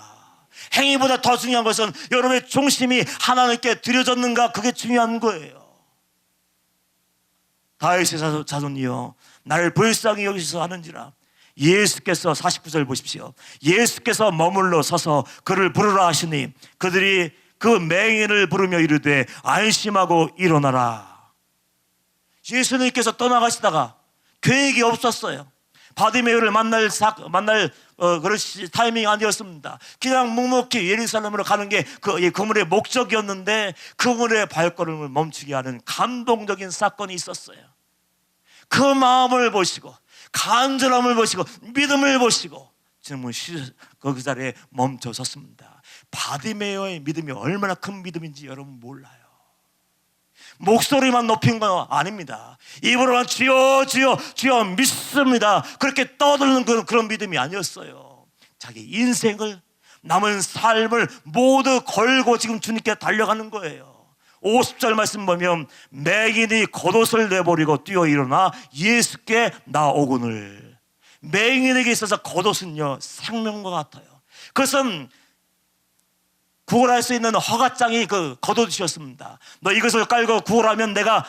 행위보다 더 중요한 것은 여러분의 중심이 하나님께 드려졌는가, 그게 중요한 거예요. 다윗의 자손이여 나를 불쌍히 여기셔서 하는지라. 예수께서 49절 보십시오. 예수께서 머물러 서서 그를 부르라 하시니 그들이 그 맹인을 부르며 이르되 안심하고 일어나라. 예수님께서 떠나가시다가 계획이 없었어요. 바디메유를 만날 그런 타이밍이 아니었습니다. 그냥 묵묵히 예루살렘으로 가는 게 그물의 목적이었는데 그물의 발걸음을 멈추게 하는 감동적인 사건이 있었어요. 그 마음을 보시고 간절함을 보시고 믿음을 보시고 주님은 그 자리에 멈춰 섰습니다. 바디메유의 믿음이 얼마나 큰 믿음인지 여러분 몰라요. 목소리만 높인 건 아닙니다. 입으로만 주여 주여 주여 믿습니다. 그렇게 떠드는 그런 믿음이 아니었어요. 자기 인생을, 남은 삶을 모두 걸고 지금 주님께 달려가는 거예요. 50절 말씀 보면 맹인이 겉옷을 내버리고 뛰어 일어나 예수께 나오거늘. 맹인에게 있어서 겉옷은요 생명과 같아요. 그것은 구걸할 수 있는 허가장이 그 겉옷이었습니다. 너 이것을 깔고 구걸하면 내가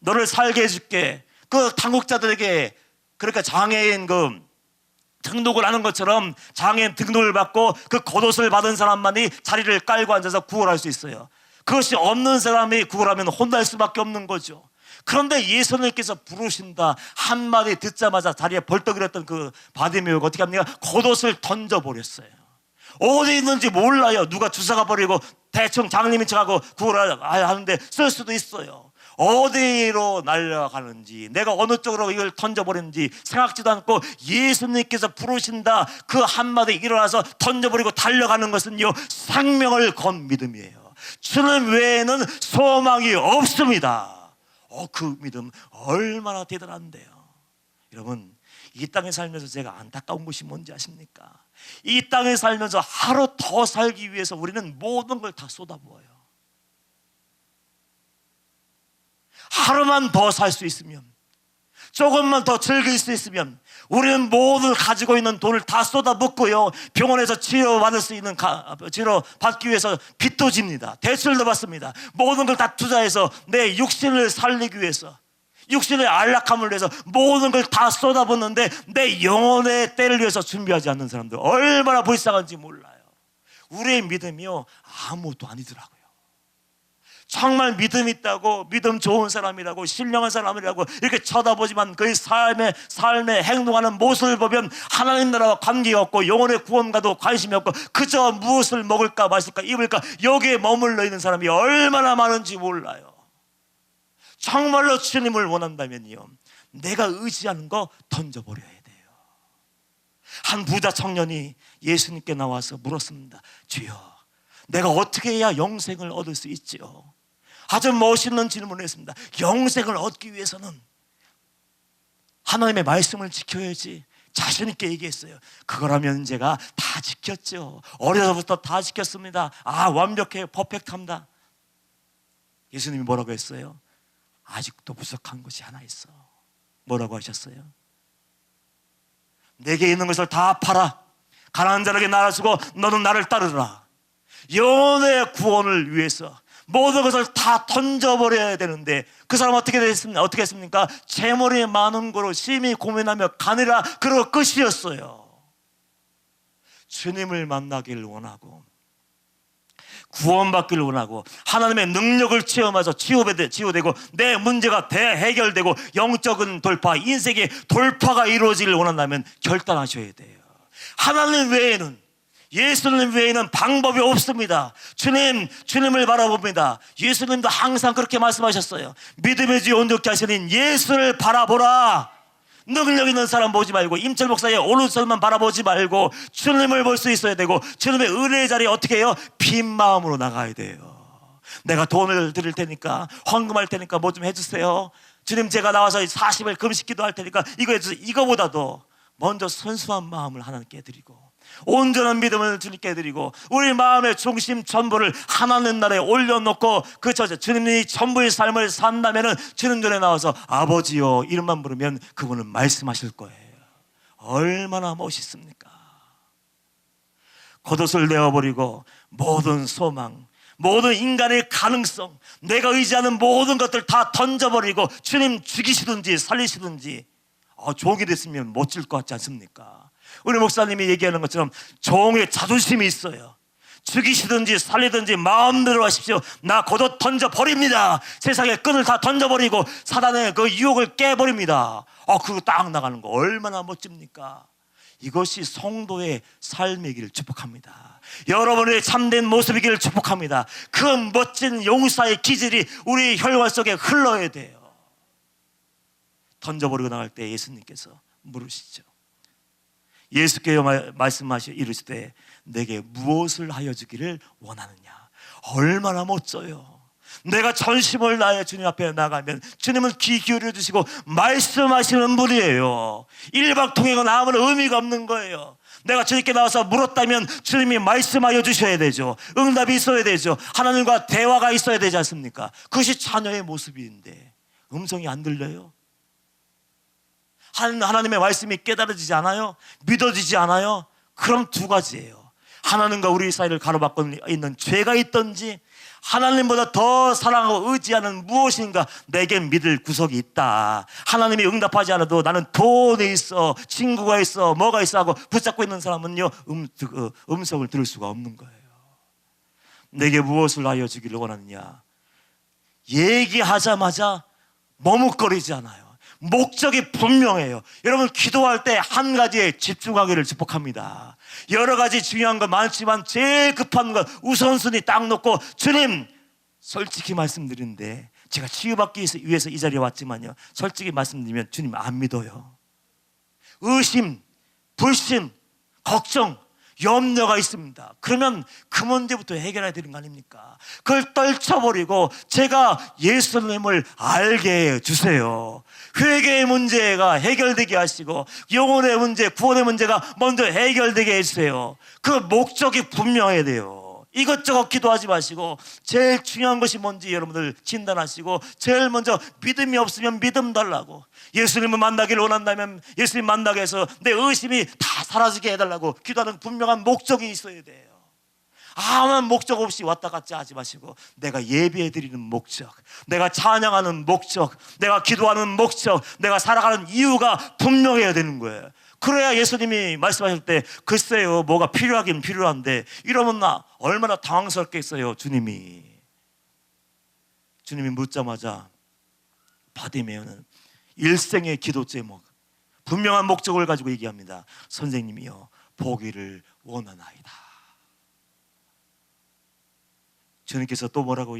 너를 살게 해줄게. 그 당국자들에게 그러니까 장애인 등록을 하는 것처럼 장애인 등록을 받고 그 겉옷을 받은 사람만이 자리를 깔고 앉아서 구걸할 수 있어요. 그것이 없는 사람이 구걸하면 혼날 수밖에 없는 거죠. 그런데 예수님께서 부르신다 한마디 듣자마자 자리에 벌떡 일었던 그 바디메유가 어떻게 합니까? 겉옷을 던져버렸어요. 어디 있는지 몰라요. 누가 주사가 버리고 대충 장님인 척하고 구걸하는데 쓸 수도 있어요. 어디로 날아가는지, 내가 어느 쪽으로 이걸 던져버리는지 생각지도 않고 예수님께서 부르신다 그 한마디 일어나서 던져버리고 달려가는 것은요 생명을 건 믿음이에요. 주님 외에는 소망이 없습니다. 그 믿음 얼마나 대단한데요. 여러분, 이 땅에 살면서 제가 안타까운 것이 뭔지 아십니까? 이 땅에 살면서 하루 더 살기 위해서 우리는 모든 걸 다 쏟아부어요. 하루만 더 살 수 있으면, 조금만 더 즐길 수 있으면 우리는 모든 가지고 있는 돈을 다 쏟아붓고요, 병원에서 치료받을 수 있는 치료받기 위해서 빚도 집니다. 대출도 받습니다. 모든 걸 다 투자해서 내 육신을 살리기 위해서, 육신의 안락함을 위해서 모든 걸 다 쏟아붓는데 내 영혼의 때를 위해서 준비하지 않는 사람들 얼마나 불쌍한지 몰라요. 우리의 믿음이요, 아무것도 아니더라고요. 정말 믿음 있다고, 믿음 좋은 사람이라고, 신령한 사람이라고 이렇게 쳐다보지만 그의 삶에 행동하는 모습을 보면 하나님 나라와 관계가 없고 영혼의 구원과도 관심이 없고 그저 무엇을 먹을까 마실까 입을까 여기에 머물러 있는 사람이 얼마나 많은지 몰라요. 정말로 주님을 원한다면요, 내가 의지하는 거 던져버려야 돼요. 한 부자 청년이 예수님께 나와서 물었습니다. 주여, 내가 어떻게 해야 영생을 얻을 수 있지요? 아주 멋있는 질문을 했습니다. 영생을 얻기 위해서는 하나님의 말씀을 지켜야지. 자신 있게 얘기했어요. 그거라면 제가 다 지켰죠. 어려서부터 다 지켰습니다. 완벽해요. 퍼펙트합니다. 예수님이 뭐라고 했어요? 아직도 부족한 것이 하나 있어. 뭐라고 하셨어요? 내게 있는 것을 다 팔아 가난한 자에게 나를 주고 너는 나를 따르라. 영혼의 구원을 위해서 모든 것을 다 던져버려야 되는데 그 사람 어떻게 했습니까? 재물이 많은 거로 심히 고민하며 가느라 그러고 끝이었어요. 주님을 만나기를 원하고 구원받기를 원하고 하나님의 능력을 체험해서 치유되고 내 문제가 대해결되고 영적인 돌파, 인생의 돌파가 이루어지기를 원한다면 결단하셔야 돼요. 하나님 외에는, 예수님 외에는 방법이 없습니다. 주님을 바라봅니다. 예수님도 항상 그렇게 말씀하셨어요. 믿음의 주 온전케 하시는 예수를 바라보라. 능력 있는 사람 보지 말고 임철 목사의 오른손만 바라보지 말고 주님을 볼 수 있어야 되고 주님의 은혜의 자리에 어떻게 해요? 빈 마음으로 나가야 돼요. 내가 돈을 드릴 테니까, 헌금할 테니까 뭐 좀 해주세요. 주님, 제가 나와서 40일 금식 기도할 테니까 이거 해주세요. 이거보다도 먼저 순수한 마음을 하나님께 드리고 온전한 믿음을 주님께 드리고 우리 마음의 중심 전부를 하나님 나라에 올려놓고 주님이 전부의 삶을 산다면 주님 전에 나와서 아버지요 이름만 부르면 그분은 말씀하실 거예요. 얼마나 멋있습니까? 겉옷을 내어버리고 모든 소망, 모든 인간의 가능성, 내가 의지하는 모든 것들 다 던져버리고 주님 죽이시든지 살리시든지 종이 됐으면 멋질 것 같지 않습니까? 우리 목사님이 얘기하는 것처럼 종의 자존심이 있어요. 죽이시든지 살리든지 마음대로 하십시오. 나 겉옷 던져버립니다. 세상의 끈을 다 던져버리고 사단의 그 유혹을 깨버립니다. 그거 딱 나가는 거 얼마나 멋집니까? 이것이 성도의 삶이기를 축복합니다. 여러분의 참된 모습이기를 축복합니다. 그 멋진 용사의 기질이 우리 혈관 속에 흘러야 돼요. 던져버리고 나갈 때 예수님께서 물으시죠. 예수께서 이르시되 내게 무엇을 하여 주기를 원하느냐. 얼마나 멋져요. 내가 전심을 다해 주님 앞에 나가면 주님은 귀 기울여 주시고 말씀하시는 분이에요. 일방통행은 아무런 의미가 없는 거예요. 내가 주님께 나와서 물었다면 주님이 말씀하여 주셔야 되죠. 응답이 있어야 되죠. 하나님과 대화가 있어야 되지 않습니까? 그것이 자녀의 모습인데 음성이 안 들려요? 하나님의 말씀이 깨달아지지 않아요? 믿어지지 않아요? 그럼 두 가지예요. 하나님과 우리 사이를 가로막고 있는 죄가 있든지 하나님보다 더 사랑하고 의지하는 무엇인가 내겐 믿을 구석이 있다. 하나님이 응답하지 않아도 나는 돈이 있어, 친구가 있어, 뭐가 있어 하고 붙잡고 있는 사람은요 음성을 들을 수가 없는 거예요. 내게 무엇을 하여 주기를 원하느냐. 얘기하자마자 머뭇거리지 않아요. 목적이 분명해요. 여러분, 기도할 때 한 가지에 집중하기를 축복합니다. 여러 가지 중요한 거 많지만 제일 급한 거 우선순위 딱 놓고 주님, 솔직히 말씀드리는데 제가 치유받기 위해서 이 자리에 왔지만요, 솔직히 말씀드리면 주님 안 믿어요. 의심, 불신, 걱정, 염려가 있습니다. 그러면 그 문제부터 해결해야 되는 거 아닙니까? 그걸 떨쳐버리고 제가 예수님을 알게 해주세요. 회개의 문제가 해결되게 하시고 영혼의 문제, 구원의 문제가 먼저 해결되게 해주세요. 그 목적이 분명해야 돼요. 이것저것 기도하지 마시고 제일 중요한 것이 뭔지 여러분들 진단하시고 제일 먼저 믿음이 없으면 믿음 달라고, 예수님을 만나기를 원한다면 예수님 만나게 해서 내 의심이 다 사라지게 해달라고 기도하는 분명한 목적이 있어야 돼요. 아무런 목적 없이 왔다 갔다 하지 마시고 내가 예배해 드리는 목적, 내가 찬양하는 목적, 내가 기도하는 목적, 내가 살아가는 이유가 분명해야 되는 거예요. 그래야 예수님이 말씀하실 때 글쎄요 뭐가 필요하긴 필요한데 이러면 나 얼마나 당황스럽겠어요. 주님이 묻자마자 바디메오는 일생의 기도 제목, 분명한 목적을 가지고 얘기합니다. 선생님이여 보기를 원하나이다. 주님께서 또 뭐라고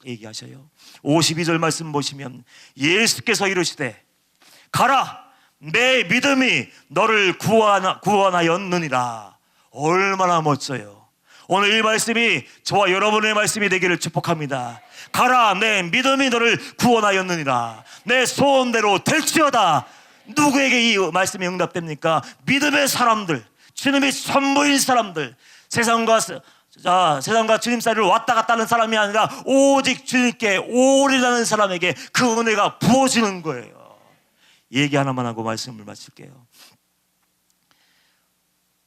얘기하셔요? 52절 말씀 보시면 예수께서 이르시되 가라 내 믿음이 너를 구원하였느니라. 얼마나 멋져요. 오늘 이 말씀이 저와 여러분의 말씀이 되기를 축복합니다. 가라 내 믿음이 너를 구원하였느니라. 내 소원대로 될지어다. 누구에게 이 말씀이 응답됩니까? 믿음의 사람들, 주님이 선보인 사람들, 세상과 주님 사이를 왔다 갔다 하는 사람이 아니라 오직 주님께 오리라는 사람에게 그 은혜가 부어지는 거예요. 얘기 하나만 하고 말씀을 마칠게요.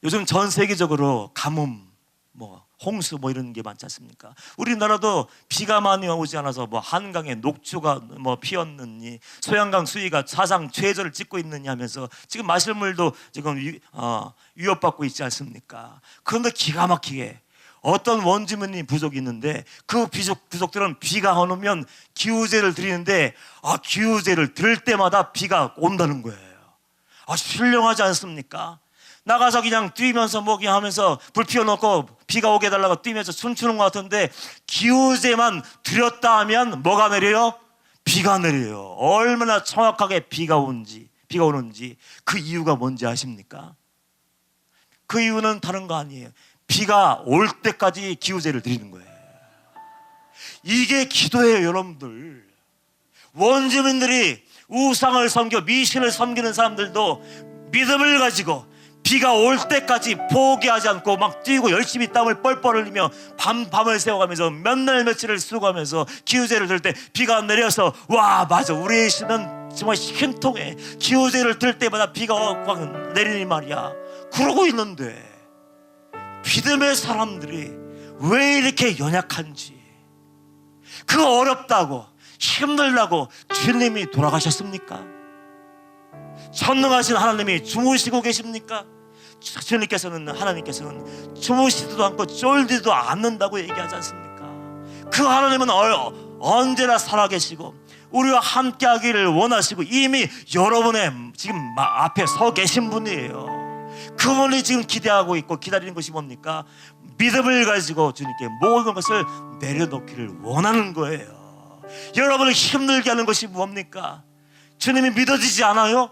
요즘 전 세계적으로 가뭄, 홍수 이런 게 많지 않습니까? 우리나라도 비가 많이 오지 않아서 한강에 녹초가 피었느니 소양강 수위가 사상 최저를 찍고 있느냐 하면서 지금 마실 물도 지금 위협받고 있지 않습니까? 그런데 기가 막히게 어떤 원주민이 부족이 있는데 그 부족들은 비가 안 오면 기우제를 드리는데 기우제를 드릴 때마다 비가 온다는 거예요. 신령하지 않습니까? 나가서 그냥 뛰면서 그냥 하면서 불 피워놓고 비가 오게 해달라고 뛰면서 춤추는 것 같은데 기우제만 드렸다 하면 뭐가 내려요? 비가 내려요. 얼마나 정확하게 비가 오는지 그 이유가 뭔지 아십니까? 그 이유는 다른 거 아니에요. 비가 올 때까지 기우제를 드리는 거예요. 이게 기도예요. 여러분들, 원주민들이 우상을 섬겨 미신을 섬기는 사람들도 믿음을 가지고 비가 올 때까지 포기하지 않고 막 뛰고 열심히 땀을 뻘뻘 흘리며 밤을 새워가면서 몇 날 며칠을 수고하면서 기우제를 들 때 비가 내려서 와 맞아 우리의 신은 정말 신통해, 기우제를 들 때마다 비가 막 내리니 말이야. 그러고 있는데 믿음의 사람들이 왜 이렇게 연약한지, 그 어렵다고 힘들다고 주님이 돌아가셨습니까? 전능하신 하나님이 주무시고 계십니까? 하나님께서는 주무시지도 않고 쫄지도 않는다고 얘기하지 않습니까? 그 하나님은 언제나 살아계시고 우리와 함께 하기를 원하시고 이미 여러분의 지금 앞에 서 계신 분이에요. 그분이 지금 기대하고 있고 기다리는 것이 뭡니까? 믿음을 가지고 주님께 모든 것을 내려놓기를 원하는 거예요. 여러분을 힘들게 하는 것이 뭡니까? 주님이 믿어지지 않아요?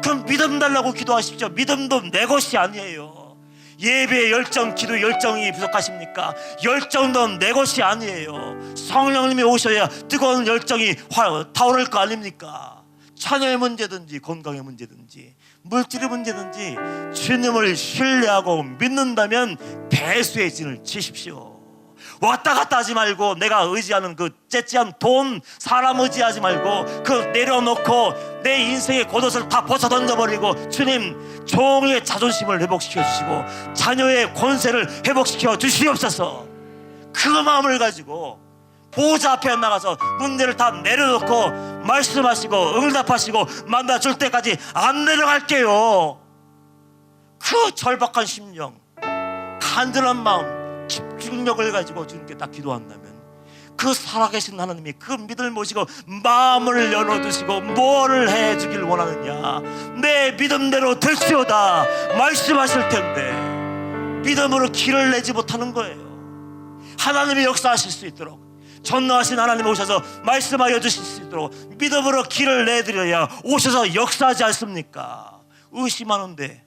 그럼 믿음 달라고 기도하십시오. 믿음도 내 것이 아니에요. 예배의 열정, 기도 열정이 부족하십니까? 열정도 내 것이 아니에요. 성령님이 오셔야 뜨거운 열정이 타오를 거 아닙니까? 자녀의 문제든지 건강의 문제든지 물질의 문제든지 주님을 신뢰하고 믿는다면 배수의 진을 치십시오. 왔다 갔다 하지 말고 내가 의지하는 그 째째한 돈, 사람 의지하지 말고 그 내려놓고 내 인생의 겉옷을 다 벗어 던져버리고 주님 종의 자존심을 회복시켜 주시고 자녀의 권세를 회복시켜 주시옵소서. 그 마음을 가지고 보호자 앞에 나가서 문제를 다 내려놓고 말씀하시고 응답하시고 만나줄 때까지 안 내려갈게요. 그 절박한 심령, 간절한 마음, 집중력을 가지고 주님께 딱 기도한다면 그 살아계신 하나님이 그 믿음을 모시고 마음을 열어주시고 뭐를 해주길 원하느냐, 내 믿음대로 될지어다 말씀하실 텐데 믿음으로 길을 내지 못하는 거예요. 하나님이 역사하실 수 있도록 전능하신 하나님 오셔서 말씀하여 주실 수 있도록 믿음으로 길을 내드려야 오셔서 역사하지 않습니까? 의심하는데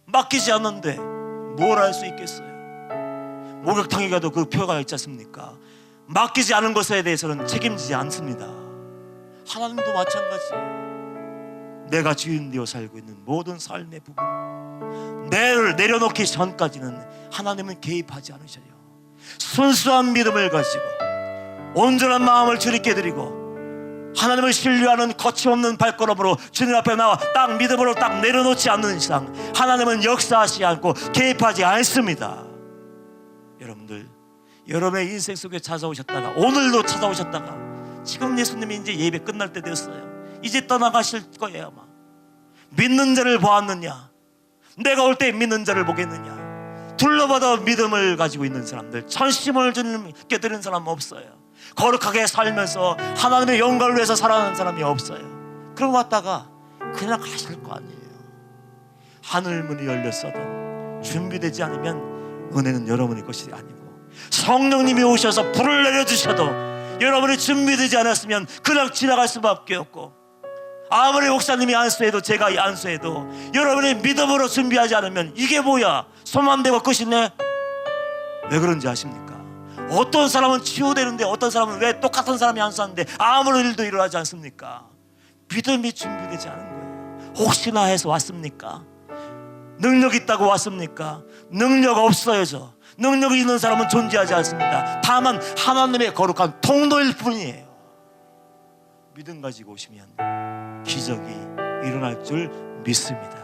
맡기지 않는데 뭘 할 수 있겠어요? 목욕탕에 가도 그 표가 있지 않습니까? 맡기지 않은 것에 대해서는 책임지지 않습니다. 하나님도 마찬가지예요. 내가 주인 되어 살고 있는 모든 삶의 부분 내를 내려놓기 전까지는 하나님은 개입하지 않으셔요. 순수한 믿음을 가지고 온전한 마음을 주님께 드리고 하나님을 신뢰하는 거침없는 발걸음으로 주님 앞에 나와 딱 믿음으로 딱 내려놓지 않는 이상 하나님은 역사하지 않고 개입하지 않습니다. 여러분들, 여러분의 인생 속에 찾아오셨다가 오늘도 찾아오셨다가 지금 예수님이 이제 예배 끝날 때 됐어요. 이제 떠나가실 거예요. 아마 믿는 자를 보았느냐? 내가 올 때 믿는 자를 보겠느냐? 둘러봐도 믿음을 가지고 있는 사람들, 전심을 주님께 드리는 사람은 없어요. 거룩하게 살면서 하나님의 영광을 위해서 살아가는 사람이 없어요. 그러고 왔다가 그냥 가실 거 아니에요. 하늘 문이 열렸어도 준비되지 않으면 은혜는 여러분의 것이 아니고, 성령님이 오셔서 불을 내려주셔도 여러분이 준비되지 않았으면 그냥 지나갈 수밖에 없고, 아무리 목사님이 안수해도 제가 안수해도 여러분이 믿음으로 준비하지 않으면 이게 뭐야? 손만 대고 끝이네? 왜 그런지 아십니까? 어떤 사람은 치유되는데 어떤 사람은 왜 똑같은 사람이 안수하는데 아무런 일도 일어나지 않습니까? 믿음이 준비되지 않은 거예요. 혹시나 해서 왔습니까? 능력 있다고 왔습니까? 능력 없어요. 저 능력이 있는 사람은 존재하지 않습니다. 다만 하나님의 거룩한 통로일 뿐이에요. 믿음 가지고 오시면 기적이 일어날 줄 믿습니다.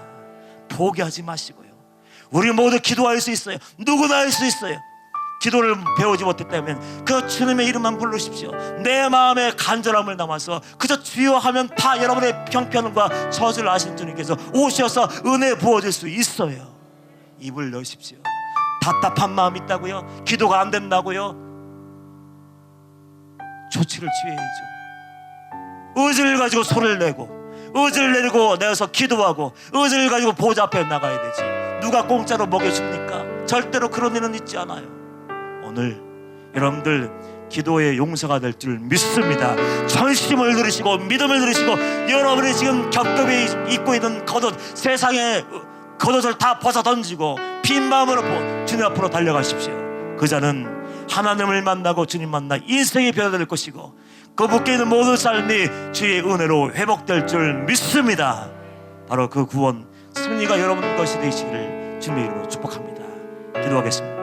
포기하지 마시고요. 우리 모두 기도할 수 있어요. 누구나 할 수 있어요. 기도를 배우지 못했다면 그 주님의 이름만 부르십시오. 내 마음에 간절함을 담아서 그저 주여 하면 다 여러분의 형편과 저주를 아신 주님께서 오셔서 은혜 부어줄 수 있어요. 입을 여십시오. 답답한 마음 있다고요? 기도가 안 된다고요? 조치를 취해야죠. 의지를 가지고 소리를 내고, 의지를 내리고 내서 기도하고, 의지를 가지고 보좌 앞에 나가야 되지. 누가 공짜로 먹여줍니까? 절대로 그런 일은 있지 않아요. 오늘 여러분들 기도의 용서가 될 줄 믿습니다. 전심을 들으시고 믿음을 들으시고 여러분이 지금 겹겹이 입고 있는 겉옷, 세상의 겉옷을 다 벗어 던지고 빈 마음으로 주님 앞으로 달려가십시오. 그 자는 하나님을 만나고 주님 만나 인생이 변화될 것이고 그 밖에 있는 모든 삶이 주의 은혜로 회복될 줄 믿습니다. 바로 그 구원 승리가 여러분 것이 되시기를 주님의 이름으로 축복합니다. 기도하겠습니다.